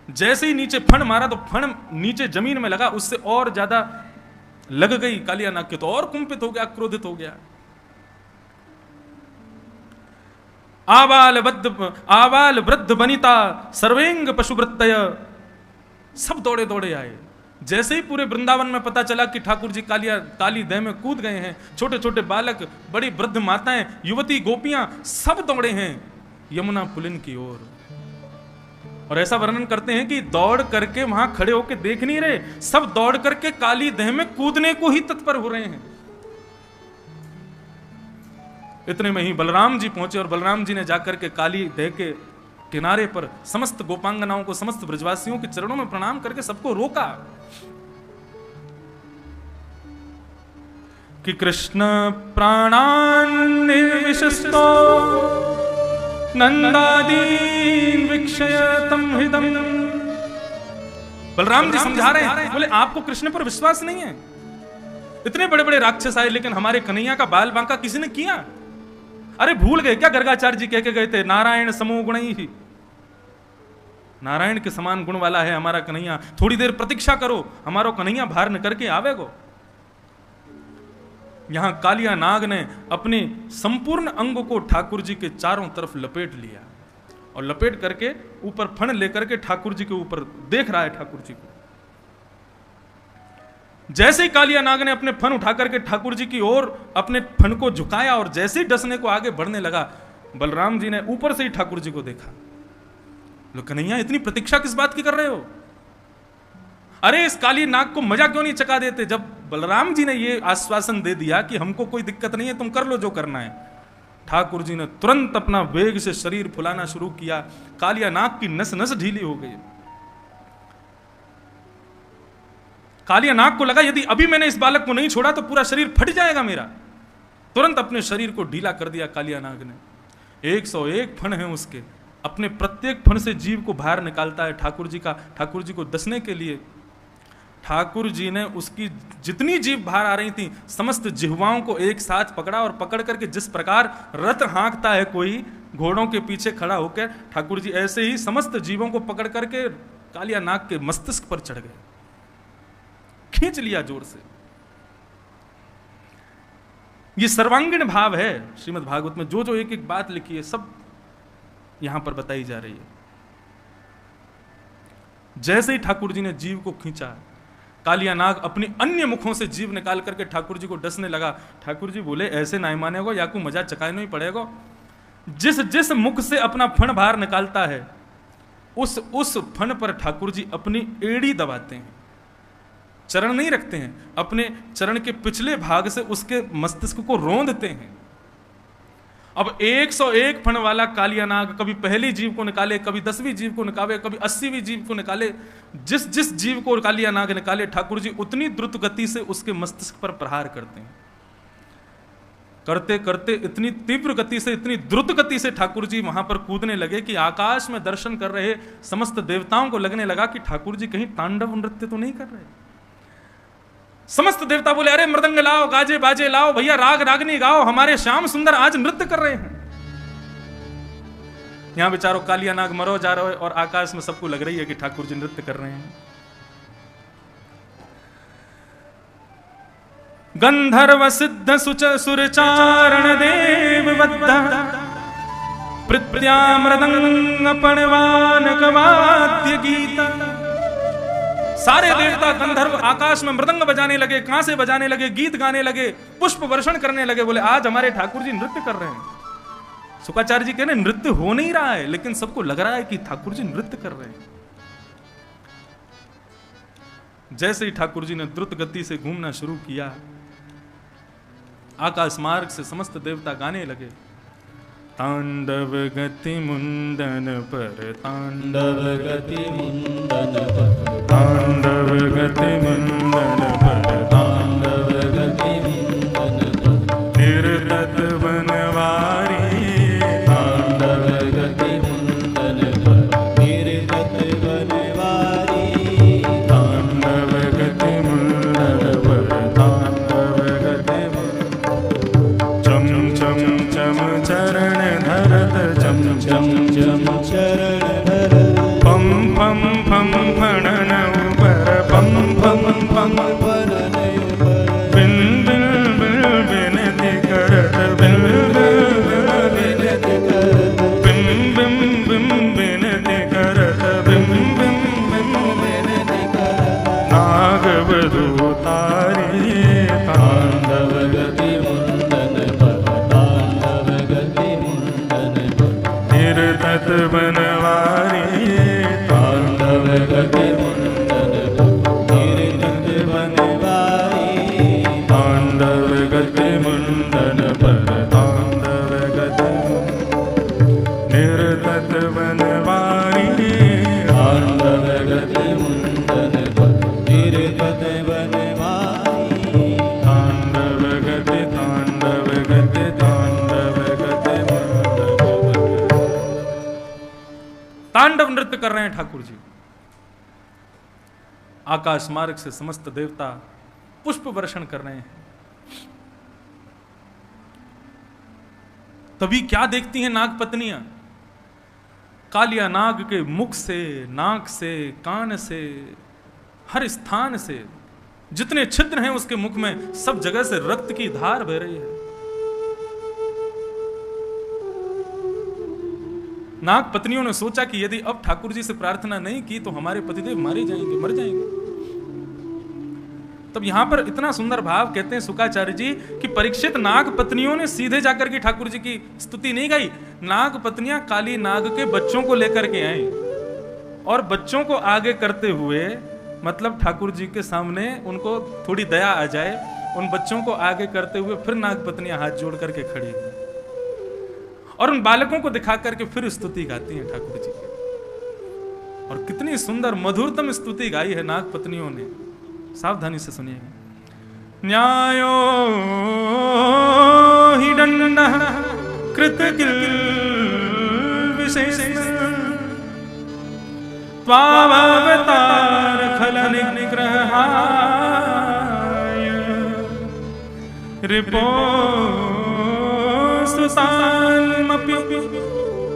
जैसे ही नीचे फण मारा तो फण नीचे जमीन में लगा, उससे और ज्यादा लग गई कालिया नाग के, तो और कुंपित हो गया, क्रोधित हो गया। आबाल वृद्ध बनिता सर्वेंग पशुवृत्तय, सब दौड़े दौड़े आए। जैसे ही पूरे वृंदावन में पता चला कि ठाकुर जी काली देह में कूद गए हैं, छोटे छोटे बालक, बड़ी वृद्ध माताएं, युवती, गोपियां, सब दौड़े हैं यमुना पुलिन की ओर। और ऐसा वर्णन करते हैं कि दौड़ करके वहां खड़े होकर देख नहीं रहे, सब दौड़ करके काली देह में कूदने को ही तत्पर हो रहे हैं। इतने में ही बलराम जी पहुंचे, और बलराम जी ने जाकर के काली देह के किनारे पर समस्त गोपांगनाओं को, समस्त ब्रजवासियों के चरणों में प्रणाम करके सबको रोका कि कृष्ण प्राणान निर्विशस्तो नंदादीन विक्षयतम हृदम। बलराम जी समझा रहे हैं, बोले आपको कृष्ण पर विश्वास नहीं है, इतने बड़े बड़े राक्षस आए, लेकिन हमारे कन्हैया का बाल बांका किसी ने किया? अरे भूल गए क्या गर्गाचार्य जी कह के गए थे, नारायण समो गुणी ही, नारायण के समान गुण वाला है हमारा कन्हैया, थोड़ी देर प्रतीक्षा करो, हमारो कन्हैया बाहर निकल के आवेगो। यहां कालिया नाग ने अपने संपूर्ण अंग को ठाकुर जी के चारों तरफ लपेट लिया, और लपेट करके ऊपर फण लेकर के ठाकुर जी के ऊपर देख रहा है ठाकुर जी को। जैसे ही कालिया नाग ने अपने फन उठा करके ठाकुर जी की ओर अपने फन को झुकाया, और जैसे ही डसने को आगे बढ़ने लगा, बलराम जी ने ऊपर से ही ठाकुर जी को देखा। लो कन्हैया, इतनी प्रतीक्षा किस बात की कर रहे हो? अरे इस काली नाग को मजा क्यों नहीं चखा देते? जब बलराम जी ने ये आश्वासन दे दिया कि हमको कोई दिक्कत नहीं है, तुम कर लो जो करना है, ठाकुर जी ने तुरंत अपना वेग से शरीर फुलाना शुरू किया। कालिया नाग की नस नस ढीली हो गई। कालिया नाग को लगा यदि अभी मैंने इस बालक को नहीं छोड़ा तो पूरा शरीर फट जाएगा मेरा। तुरंत अपने शरीर को ढीला कर दिया कालिया नाग ने। 101 फण हैं उसके, अपने प्रत्येक फण से जीव को बाहर निकालता है ठाकुर जी को डसने के लिए। ठाकुर जी ने उसकी जितनी जीव बाहर आ रही थी समस्त जिह्वाओं को एक साथ पकड़ा, और पकड़ करके जिस प्रकार रथ हाँकता है कोई घोड़ों के पीछे खड़ा होकर, ठाकुर जी ऐसे ही समस्त जीवों को पकड़ करके कालिया नाग के मस्तिष्क पर चढ़ गए, खींच लिया जोर से। ये सर्वांगीण भाव है श्रीमद् भागवत में। जो जो एक एक बात लिखी है सब यहां पर बताई जा रही है। जैसे ही ठाकुर जी ने जीव को खींचा, कालिया नाग अपनी अन्य मुखों से जीव निकाल करके ठाकुर जी को डसने लगा। ठाकुर जी बोले ऐसे ना मानेगो, या को मजा चकाने ही पड़ेगा। जिस जिस मुख से अपना फण बाहर निकालता है उस फण पर ठाकुर जी अपनी एड़ी दबाते हैं, चरण नहीं रखते हैं, अपने चरण के पिछले भाग से उसके मस्तिष्क को रोंदते हैं। अब 101 फण वाला कालिया नाग कभी पहली जीव को निकाले, कभी 10वीं जीव को निकाले, कभी 80वीं जीव को निकाले। जिस जिस जीव को कालिया नाग निकाले ठाकुर जी उतनी द्रुत गति से उसके मस्तिष्क पर प्रहार करते हैं। करते करते इतनी तीव्र गति से, इतनी द्रुत गति से ठाकुर जी वहां पर कूदने लगे कि आकाश में दर्शन कर रहे समस्त देवताओं को लगने लगा कि ठाकुर जी कहीं तांडव नृत्य तो नहीं कर रहे। समस्त देवता बोले अरे मृदंग लाओ, गाजे बाजे लाओ, भैया राग रागनी गाओ, हमारे श्याम सुंदर आज नृत्य कर रहे हैं। यहां बेचारो कालिया नाग मरो जा रहा है और आकाश में सबको लग रही है कि ठाकुर जी नृत्य कर रहे हैं। गंधर्व सिद्ध सुच सुरचारण देव बद्ध प्रत्या मृदंग पणवान कवाद्य गीता। सारे देवता गंधर्व आकाश में मृदंग बजाने लगे, कहां से बजाने लगे, गीत गाने लगे, पुष्प वर्षण करने लगे। बोले आज हमारे ठाकुर जी नृत्य कर रहे हैं। शुक्राचार्य जी कह रहे नृत्य हो नहीं रहा है, लेकिन सबको लग रहा है कि ठाकुर जी नृत्य कर रहे हैं। जैसे ही ठाकुर जी ने द्रुत गति से घूमना शुरू किया, आकाश मार्ग से समस्त देवता गाने लगे। तांडव गति मुंडन पर, तांडव गति मुंडन पर, तांडव गति मुंडन पर, तांडव गति मुंडन पर, निर्तत बनवारी, तांडव गति मुंडन पर, निर्तत बनवारी, तांडव गति मुंडन पर, तांडव गति चम चम चम चरण धरत, चम चम चम चरण धरत, पम पम पम फणन ऊपर, पम पम पम फणन ऊपर, बिन बिन बिन बिनति करत, बिन बिन बिनति करत, बिम बिम बिम बिनति करत, बिम बिम बिम बिनति करत, नाग वधू तारी, तांडव गति मुंडन पर, तांडव गति मुंडन पर, निर्तत बनवारी, तांडव गति मुंडन पर, निर्तत बनवारी, तांडव गति मुंडन पर, तांडव गति निर्तत बनवारी, तांडव गति मुंडन पर, निर्तत बनवारी, तांडव गति, तांडव गति, तांडव गति मुंडन। तांडव नृत्य कर रहे हैं ठाकुर जी। आकाश मार्ग से समस्त देवता पुष्प वर्षण कर रहे हैं। तभी क्या देखती हैं नाग पत्नियां? कालिया नाग के मुख से, नाक से, कान से, हर स्थान से जितने छिद्र हैं उसके मुख में सब जगह से रक्त की धार बह रही है। नाग पत्नियों ने सोचा कि यदि अब ठाकुर जी से प्रार्थना नहीं की तो हमारे पतिदेव मारे जाएंगे, मर जाएंगे। तब यहां पर इतना सुंदर भाव कहते हैं शुक्राचार्य जी कि परीक्षित नाग पत्नियों ने सीधे जाकर के ठाकुर जी की स्तुति नहीं गाई। नाग पत्नियां काली नाग के बच्चों को लेकर के आई और बच्चों को आगे करते हुए मतलब ठाकुर जी के सामने उनको थोड़ी दया आ जाए, उन बच्चों को आगे करते हुए फिर नागपत्नियां हाथ जोड़ करके खड़ी हुई और उन बालकों को दिखा करके फिर स्तुति गाती हैं ठाकुर जी की। और कितनी सुंदर मधुरतम स्तुति गाई है नागपत्नियों ने, सावधानी से सुनिएगा। न्यायो हि दंडः कृतकिल विशेष त्वावतार खल निग्रहाय रिपो सुतान्मपि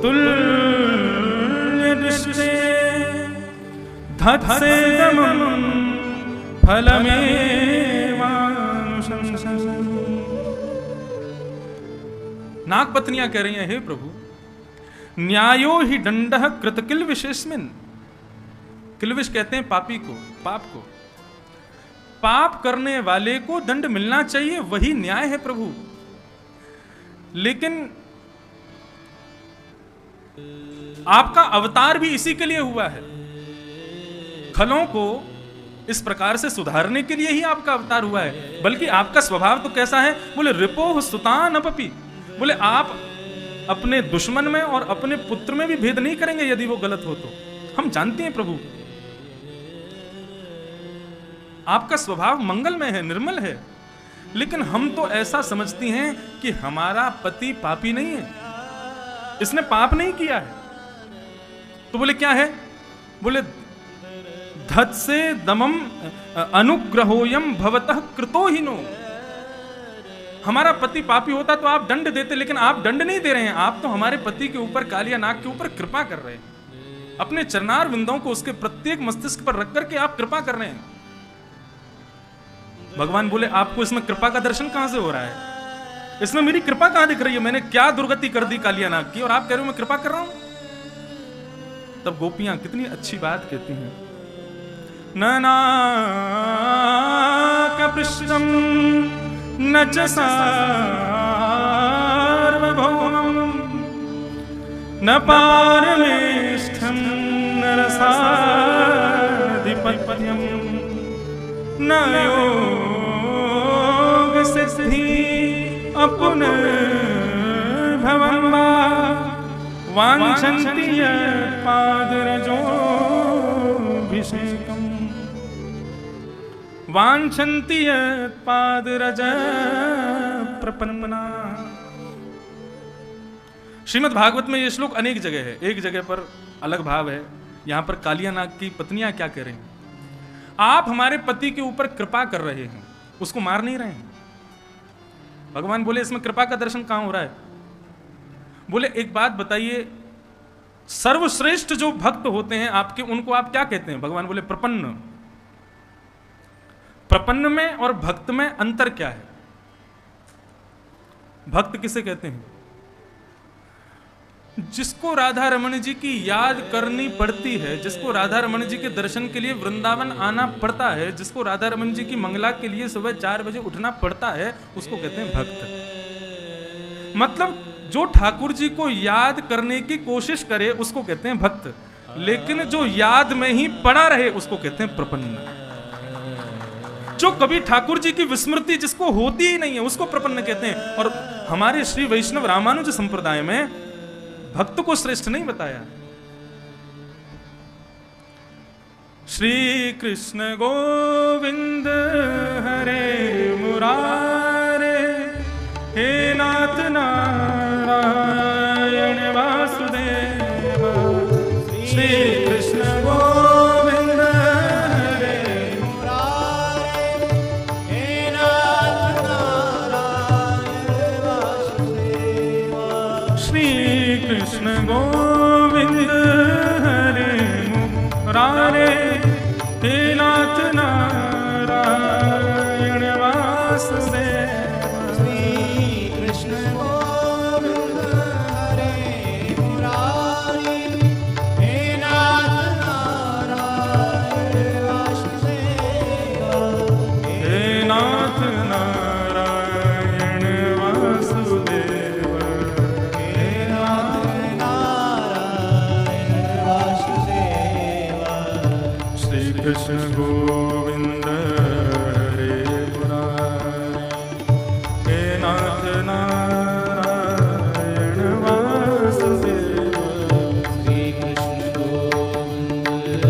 तुल्य दृष्टे धत्सेदमं फलमेवानुशंसन्। नागपत्नियां कह रही हैं, हे प्रभु, न्यायो ही दंडः कृतकिल विशेषमिन। किलविश कहते हैं पापी को, पाप को। पाप करने वाले को दंड मिलना चाहिए, वही न्याय है प्रभु। लेकिन आपका अवतार भी इसी के लिए हुआ है, खलों को इस प्रकार से सुधारने के लिए ही आपका अवतार हुआ है। बल्कि आपका स्वभाव तो कैसा है, बोले रिपोह सुतान अपपि, बोले आप अपने दुश्मन में और अपने पुत्र में भी भेद नहीं करेंगे यदि वो गलत हो तो। हम जानते हैं प्रभु आपका स्वभाव मंगलमय है, निर्मल है, लेकिन हम तो ऐसा समझती हैं कि हमारा पति पापी नहीं है, इसने पाप नहीं किया है। तो बोले क्या है, बोले धत्से दमम अनुग्रहोयम भवतः कृतो हिनो। हमारा पति पापी होता तो आप दंड देते, लेकिन आप दंड नहीं दे रहे हैं, आप तो हमारे पति के ऊपर, कालिया नाग के ऊपर कृपा कर रहे हैं। अपने चरणार विंदों को उसके प्रत्येक मस्तिष्क पर रख करके आप कृपा कर रहे हैं। भगवान बोले आपको इसमें कृपा का दर्शन कहां से हो रहा है, इसमें मेरी कृपा कहां दिख रही है, मैंने क्या दुर्गति कर दी कालिया नाग की और आप कह रहे हो मैं कृपा कर रहा हूं। तब गोपियां कितनी अच्छी बात कहती हैं, ननाकपृष्ठं न च सार्वभौमं न पारमेष्ठं न रसाधिपत्यं न योगसिद्धि अपुनर्भवं वा वाञ्छन्ति यत्पादरजोऽभिषेकम् वाञ्छन्ति यत्पादरज प्रपन्ना। श्रीमद् भागवत में ये श्लोक अनेक जगह है, एक जगह पर अलग भाव है। यहां पर कालिया नाग की पत्नियां क्या कह रही हैं, आप हमारे पति के ऊपर कृपा कर रहे हैं, उसको मार नहीं रहे हैं। भगवान बोले इसमें कृपा का दर्शन कहां हो रहा है। बोले एक बात बताइए, सर्वश्रेष्ठ जो भक्त होते हैं आपके, उनको आप क्या कहते हैं। भगवान बोले प्रपन्न। प्रपन्न में और भक्त में अंतर क्या है। भक्त किसे कहते हैं, जिसको राधा रमण जी की याद करनी पड़ती है, जिसको राधा रमण जी के दर्शन के लिए वृंदावन आना पड़ता है, जिसको राधा रमण जी की मंगला के लिए सुबह 4 बजे उठना पड़ता है, उसको कहते हैं भक्त। मतलब जो ठाकुर जी को याद करने की कोशिश करे उसको कहते हैं भक्त, लेकिन जो याद में ही पड़ा रहे उसको कहते हैं प्रपन्न। जो कभी ठाकुर जी की विस्मृति जिसको होती ही नहीं है उसको प्रपन्न कहते हैं। और हमारे श्री वैष्णव रामानुज संप्रदाय में भक्त को श्रेष्ठ नहीं बताया। श्री कृष्ण गोविंद हरे मुरारे, हे नाथ नारायण वासुदेव। श्री कृष्ण गोविंद हरे मुरारे, हे नाथ नारायण वासुदेव। श्री कृष्ण गोविंद हरे मुरारे, हे नाथ नारायण वासुदेव। श्री कृष्ण गोविंद हरे मुरारे, हे नाथ गोविंद हरे मुरारी, हे नाथ नारायण वासुदेव। श्री कृष्ण गोविंद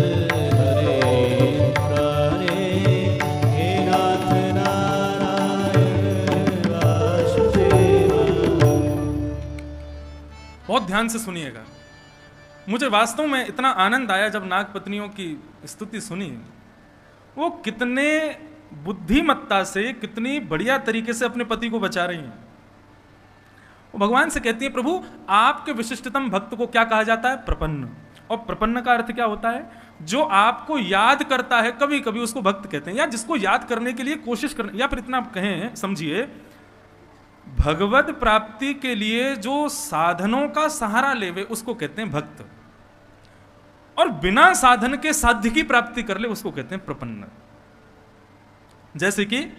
हरे मुरारी, हे नाथ नारायण वासुदेव। बहुत ध्यान से सुनिएगा। मुझे वास्तव में इतना आनंद आया जब नाग पत्नियों की स्तुति सुनी। वो कितने बुद्धिमत्ता से, कितनी बढ़िया तरीके से अपने पति को बचा रही हैं। वो भगवान से कहती है, प्रभु आपके विशिष्टतम भक्त को क्या कहा जाता है? प्रपन्न। और प्रपन्न का अर्थ क्या होता है? जो आपको याद करता है, कभी कभी उसको भक्त कहते हैं, या जिसको याद करने के लिए कोशिश करने, या फिर इतना कहें, समझिए, भगवत प्राप्ति के लिए जो साधनों का सहारा लेवे उसको कहते हैं भक्त, और बिना साधन के साध्य की प्राप्ति कर ले उसको कहते हैं प्रपन्न। जैसे कि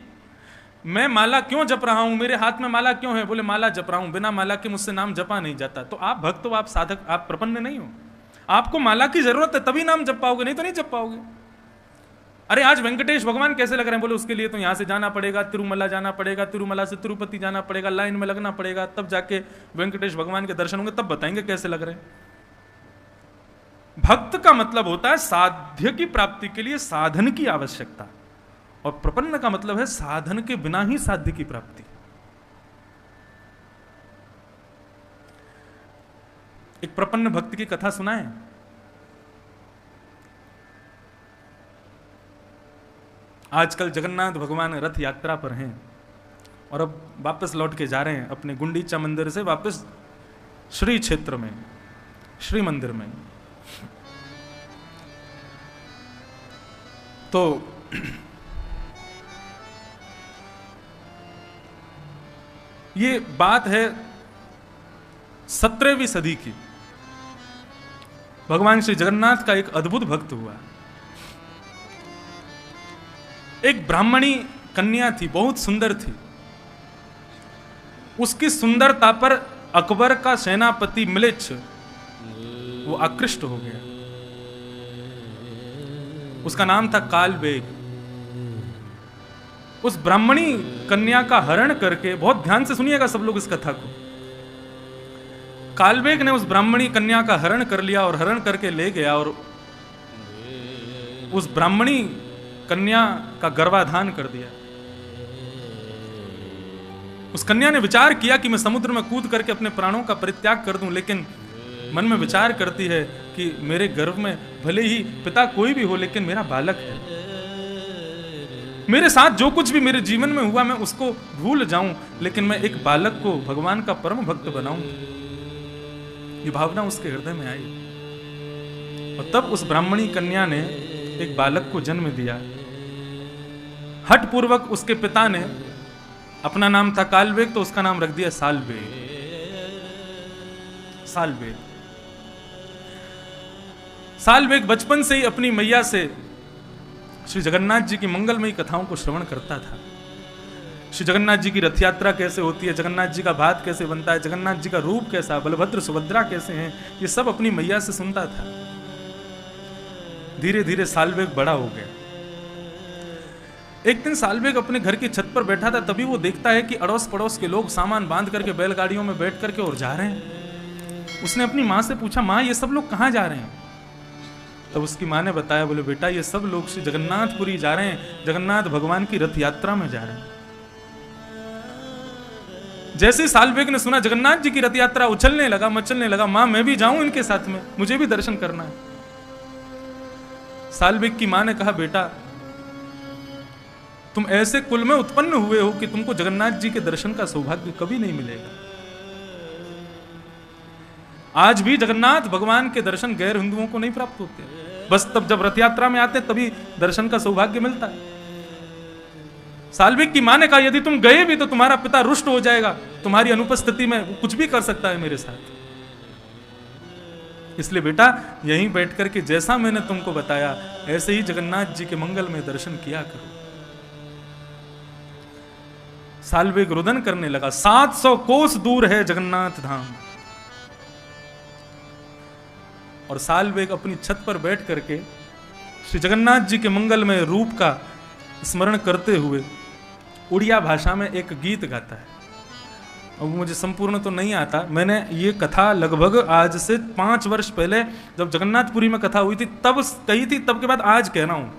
मैं माला क्यों जप रहा हूं, मेरे हाथ में माला क्यों है? बोले माला जप रहा हूं, बिना माला के मुझसे नाम जपा नहीं जाता। तो आप भक्त हो, आप साधक, आप प्रपन्न नहीं हो। आपको माला की जरूरत है तभी नाम जप पाओगे, नहीं तो नहीं जप पाओगे। अरे आज वेंकटेश भगवान कैसे लग रहे हैं? बोले उसके लिए तो यहां से जाना पड़ेगा, तिरुमला जाना पड़ेगा, तिरुमला से तिरुपति जाना पड़ेगा, लाइन में लगना पड़ेगा, तब जाके वेंकटेश भगवान के दर्शन होंगे, तब बताएंगे कैसे लग रहे हैं। भक्त का मतलब होता है साध्य की प्राप्ति के लिए साधन की आवश्यकता, और प्रपन्न का मतलब है साधन के बिना ही साध्य की प्राप्ति। एक प्रपन्न भक्त की कथा सुनाएं। आजकल जगन्नाथ भगवान रथ यात्रा पर हैं और अब वापस लौट के जा रहे हैं अपने गुंडीचा मंदिर से वापस श्री क्षेत्र में, श्री मंदिर में। तो ये बात है 17वीं सदी की। भगवान श्री जगन्नाथ का एक अद्भुत भक्त हुआ। एक ब्राह्मणी कन्या थी, बहुत सुंदर थी। उसकी सुंदरता पर अकबर का सेनापति म्लेच्छ वो आकृष्ट हो गया। उसका नाम था कालबेग। उस ब्राह्मणी कन्या का हरण करके, बहुत ध्यान से सुनिएगा सब लोग इस कथा को, कालबेग ने उस ब्राह्मणी कन्या का हरण कर लिया और हरण करके ले गया और उस ब्राह्मणी कन्या का गर्भाधान कर दिया। उस कन्या ने विचार किया कि मैं समुद्र में कूद करके अपने प्राणों का परित्याग कर दूं, लेकिन मन में विचार करती है कि मेरे गर्भ में भले ही पिता कोई भी हो, लेकिन मेरा बालक है। मेरे साथ जो कुछ भी मेरे जीवन में हुआ मैं उसको भूल जाऊं, लेकिन मैं एक बालक को भगवान का परम भक्त बनाऊं। ये भावना उसके हृदय में आई और तब उस ब्राह्मणी कन्या ने एक बालक को जन्म दिया। हठ पूर्वक उसके पिता ने, अपना नाम था कालबेग, तो उसका नाम रख दिया सालबेग। सालबेग सालबेग बचपन से ही अपनी मैया से श्री जगन्नाथ जी की मंगलमयी कथाओं को श्रवण करता था। श्री जगन्नाथ जी की रथ यात्रा कैसे होती है, जगन्नाथ जी का भात कैसे बनता है, जगन्नाथ जी का रूप कैसा, बलभद्र सुभद्रा कैसे हैं, ये सब अपनी मैया से सुनता था। धीरे धीरे सालबेग बड़ा हो गया। एक दिन सालबेग अपने घर की छत पर बैठा था, तभी वो देखता है कि अड़ोस पड़ोस के लोग सामान बांध करके बैलगाड़ियों में बैठ करके और जा रहे हैं। उसने अपनी माँ से पूछा, माँ ये सब लोग कहाँ जा रहे हैं? तब उसकी माँ ने बताया, बोले बेटा ये सब लोग श्री जगन्नाथपुरी जा रहे हैं, जगन्नाथ भगवान की रथ यात्रा में जा रहे हैं। जैसे सालबेग ने सुना जगन्नाथ जी की रथ यात्रा, उछलने लगा, मचलने लगा, माँ मैं भी जाऊं इनके साथ में, मुझे भी दर्शन करना है। सालबेग की माँ ने कहा, बेटा तुम ऐसे कुल में उत्पन्न हुए हो कि तुमको जगन्नाथ जी के दर्शन का सौभाग्य कभी नहीं मिलेगा। आज भी जगन्नाथ भगवान के दर्शन गैर हिंदुओं को नहीं प्राप्त होते, बस तब जब रथ यात्रा में आते तभी दर्शन का सौभाग्य मिलता है। सालबेग की मां ने कहा, यदि तुम गए भी तो तुम्हारा पिता रुष्ट हो जाएगा, तुम्हारी अनुपस्थिति में वो कुछ भी कर सकता है मेरे साथ। इसलिए बेटा यहीं बैठ करके जैसा मैंने तुमको बताया ऐसे ही जगन्नाथ जी के मंगल में दर्शन किया करो। सालबेग रुदन करने लगा। 700 कोस दूर है जगन्नाथ धाम, और सालबेग अपनी छत पर बैठ करके श्री जगन्नाथ जी के मंगलमय रूप का स्मरण करते हुए उड़िया भाषा में एक गीत गाता है। अब मुझे संपूर्ण तो नहीं आता, मैंने ये कथा लगभग आज से 5 वर्ष पहले जब जगन्नाथपुरी में कथा हुई थी तब कही थी, तब के बाद आज कह रहा हूं।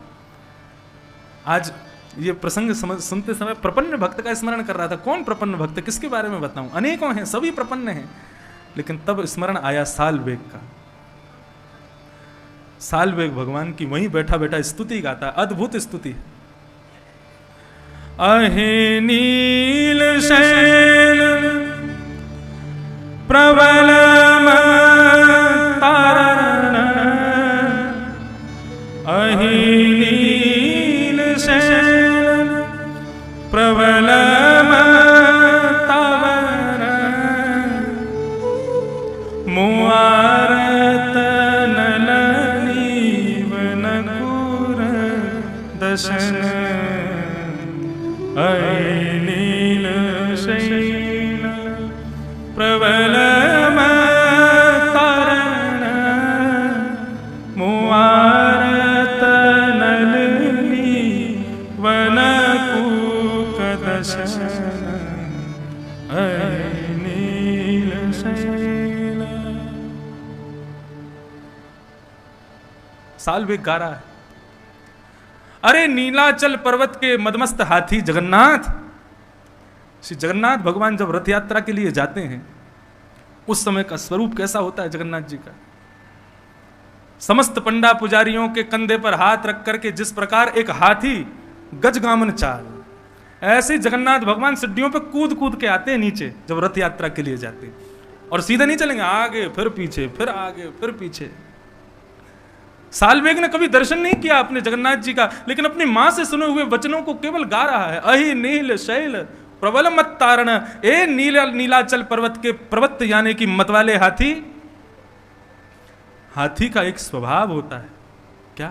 आज ये प्रसंग सुनते समय प्रपन्न भक्त का स्मरण कर रहा था। कौन प्रपन्न भक्त, किसके बारे में बताऊं? अनेकों हैं, सभी प्रपन्न हैं, लेकिन तब स्मरण आया सालवेग का। सालवेग भगवान की वहीं बैठा बैठा स्तुति गाता, अद्भुत स्तुति। अहे नील शैल प्रबल तारण, अहे नील शैल प्रबल तारण, मुआरत नलनीव नकुर दशन, अहे नील शैल प्रबल तारण, मुआरत नलनी वनकूक दशन, अहे नील शैल। सालवेग गा रहा है, अरे नीलाचल पर्वत के मदमस्त हाथी जगन्नाथ। श्री जगन्नाथ भगवान जब रथ यात्रा के लिए जाते हैं उस समय का स्वरूप कैसा होता है जगन्नाथ जी का। समस्त पंडा पुजारियों के कंधे पर हाथ रख करके जिस प्रकार एक हाथी गजगामन चाल, ऐसे जगन्नाथ भगवान सिड्डियों पे कूद कूद के आते हैं नीचे जब रथ यात्रा के लिए जाते हैं, और सीधे नहीं चलेंगे, आगे फिर पीछे, फिर आगे फिर पीछे। सालवेग ने कभी दर्शन नहीं किया अपने जगन्नाथ जी का, लेकिन अपनी मां से सुने हुए वचनों को केवल गा रहा है। अहि नील शैल प्रबल मत तारण, ए नीलाचल पर्वत के पर्वत यानी कि मत वाले हाथी। हाथी का एक स्वभाव होता है क्या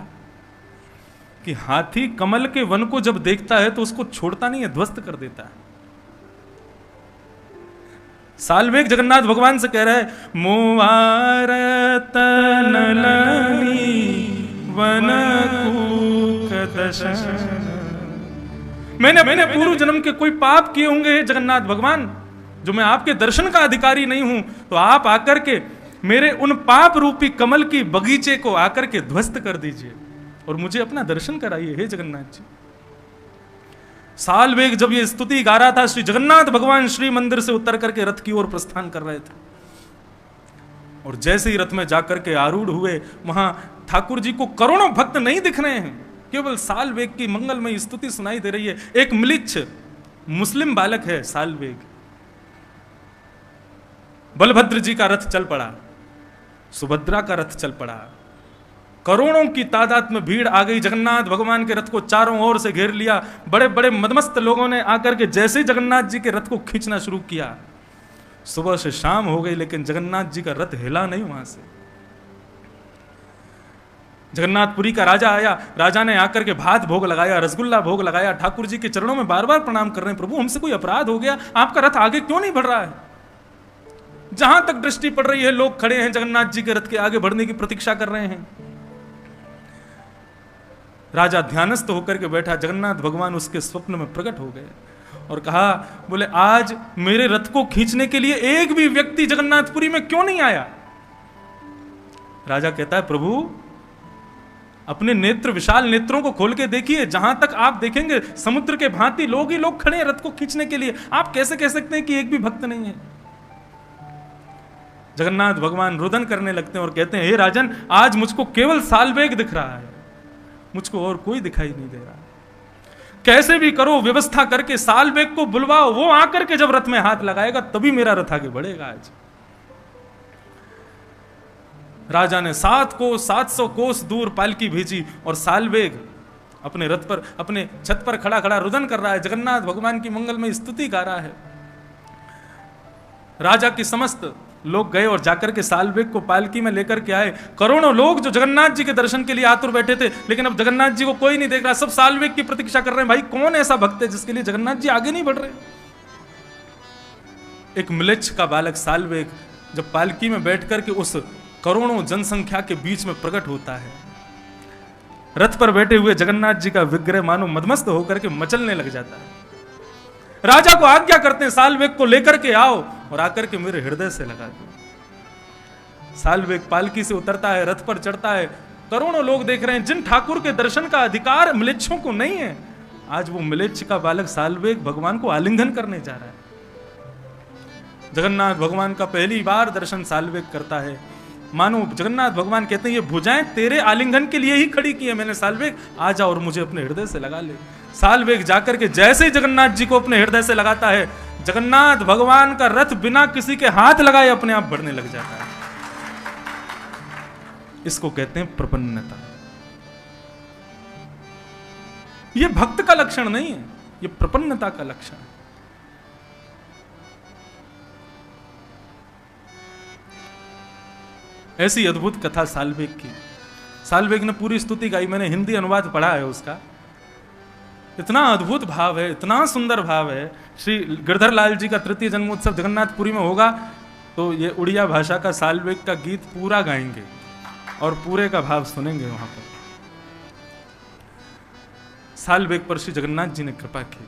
कि हाथी कमल के वन को जब देखता है तो उसको छोड़ता नहीं है, ध्वस्त कर देता है। सालवेग जगन्नाथ भगवान से कह रहा है, मुआरत नलनी वनकूक दशन। मैंने पूर्व जन्म के कोई पाप किए होंगे जगन्नाथ भगवान, जो मैं आपके दर्शन का अधिकारी नहीं हूं, तो आप आकर के मेरे उन पाप रूपी कमल की बगीचे को आकर के ध्वस्त कर दीजिए और मुझे अपना दर्शन कराइए, हे जगन्नाथ जी। सालवेग जब ये स्तुति गा रहा था, श्री जगन्नाथ भगवान श्री मंदिर से उतर करके रथ की ओर प्रस्थान कर रहे थे, और जैसे ही रथ में जाकर के आरूढ़ हुए, वहां ठाकुर जी को करोड़ों भक्त नहीं दिख रहे हैं, केवल सालवेग की मंगलमय स्तुति सुनाई दे रही है। एक म्लिच्छ मुस्लिम बालक है सालवेग। बलभद्र जी का रथ चल पड़ा, सुभद्रा का रथ चल पड़ा, करोड़ों की तादाद में भीड़ आ गई। जगन्नाथ भगवान के रथ को चारों ओर से घेर लिया। बड़े बड़े मदमस्त लोगों ने आकर के जैसे ही जगन्नाथ जी के रथ को खींचना शुरू किया, सुबह से शाम हो गई, लेकिन जगन्नाथ जी का रथ हिला नहीं वहां से। जगन्नाथपुरी का राजा आया, राजा ने आकर के भात भोग लगाया, रसगुल्ला भोग लगाया, ठाकुर जी के चरणों में बार बार प्रणाम कर रहे हैं, प्रभु हमसे कोई अपराध हो गया, आपका रथ आगे क्यों नहीं बढ़ रहा है? जहां तक दृष्टि पड़ रही है लोग खड़े हैं जगन्नाथ जी के रथ के आगे बढ़ने की प्रतीक्षा कर रहे हैं। राजा ध्यानस्थ होकर के बैठा, जगन्नाथ भगवान उसके स्वप्न में प्रकट हो गए और कहा, बोले आज मेरे रथ को खींचने के लिए एक भी व्यक्ति जगन्नाथपुरी में क्यों नहीं आया? राजा कहता है, प्रभु अपने नेत्र, विशाल नेत्रों को खोल के देखिए, जहां तक आप देखेंगे समुद्र के भांति लोग ही लोग खड़े हैं रथ को खींचने के लिए, आप कैसे कह सकते हैं कि एक भी भक्त नहीं है? जगन्नाथ भगवान रुदन करने लगते हैं और कहते हैं, हे राजन, आज मुझको केवल सालवेग दिख रहा है, मुझको और कोई दिखाई नहीं दे रहा। कैसे भी करो, व्यवस्था करके सालवेग को बुलवाओ, वो आकर के जब रथ में हाथ लगाएगा तभी मेरा रथ आगे बढ़ेगा। आज राजा ने 700 कोस दूर पालकी भेजी और सालवेग अपने रथ पर, अपने छत पर खड़ा खड़ा रुदन कर रहा है, जगन्नाथ भगवान की मंगलमय स्तुति गा रहा है। राजा की समस्त लोग गए और जाकर के सालवेग को पालकी में लेकर के आए। करोड़ों लोग जो जगन्नाथ जी के दर्शन के लिए आतुर बैठे थे, लेकिन अब जगन्नाथ जी को कोई नहीं देख रहा, सब सालवेग की प्रतीक्षा कर रहे हैं, भाई कौन ऐसा भक्त है जिसके लिए जगन्नाथ जी आगे नहीं बढ़ रहे। एक म्लेच्छ का बालक सालवेग जब पालकी में बैठ करके उस करोड़ों जनसंख्या के बीच में प्रकट होता है, रथ पर बैठे हुए जगन्नाथ जी का विग्रह मानो मदमस्त होकर के मचलने लग जाता है। राजा को आज्ञा करते हैं साल्वेग को लेकर के आओ और आकर के मेरे हृदय से लगा दो। साल्वेग पालकी से उतरता है, रथ पर चढ़ता है। करोड़ों लोग देख रहे हैं। जिन ठाकुर के दर्शन का अधिकार म्लेच्छों को नहीं है, आज वो म्लेच्छ का बालक साल्वेग भगवान को आलिंगन करने जा रहा है। जगन्नाथ भगवान का पहली बार दर्शन साल्वेग करता है। मानो जगन्नाथ भगवान कहते हैं ये भुजाएं तेरे आलिंगन के लिए ही खड़ी की है मैंने, साल्वेग आ जा और मुझे अपने हृदय से लगा ले। साल्वेग जाकर के जैसे ही जगन्नाथ जी को अपने हृदय से लगाता है, जगन्नाथ भगवान का रथ बिना किसी के हाथ लगाए अपने आप बढ़ने लग जाता है। इसको कहते हैं प्रपन्नता। यह भक्त का लक्षण नहीं है, यह प्रपन्नता का लक्षण है। ऐसी अद्भुत कथा साल्वेग की। साल्वेग ने पूरी स्तुति गाई, मैंने हिंदी अनुवाद पढ़ा है उसका। इतना अद्भुत भाव है, इतना सुंदर भाव है। श्री गिरधर लाल जी का तृतीय जन्मोत्सव जगन्नाथपुरी में होगा तो ये उड़िया भाषा का साल्वेग का गीत पूरा गाएंगे और पूरे का भाव सुनेंगे वहां पर। साल्वेग पर श्री जगन्नाथ जी ने कृपा की।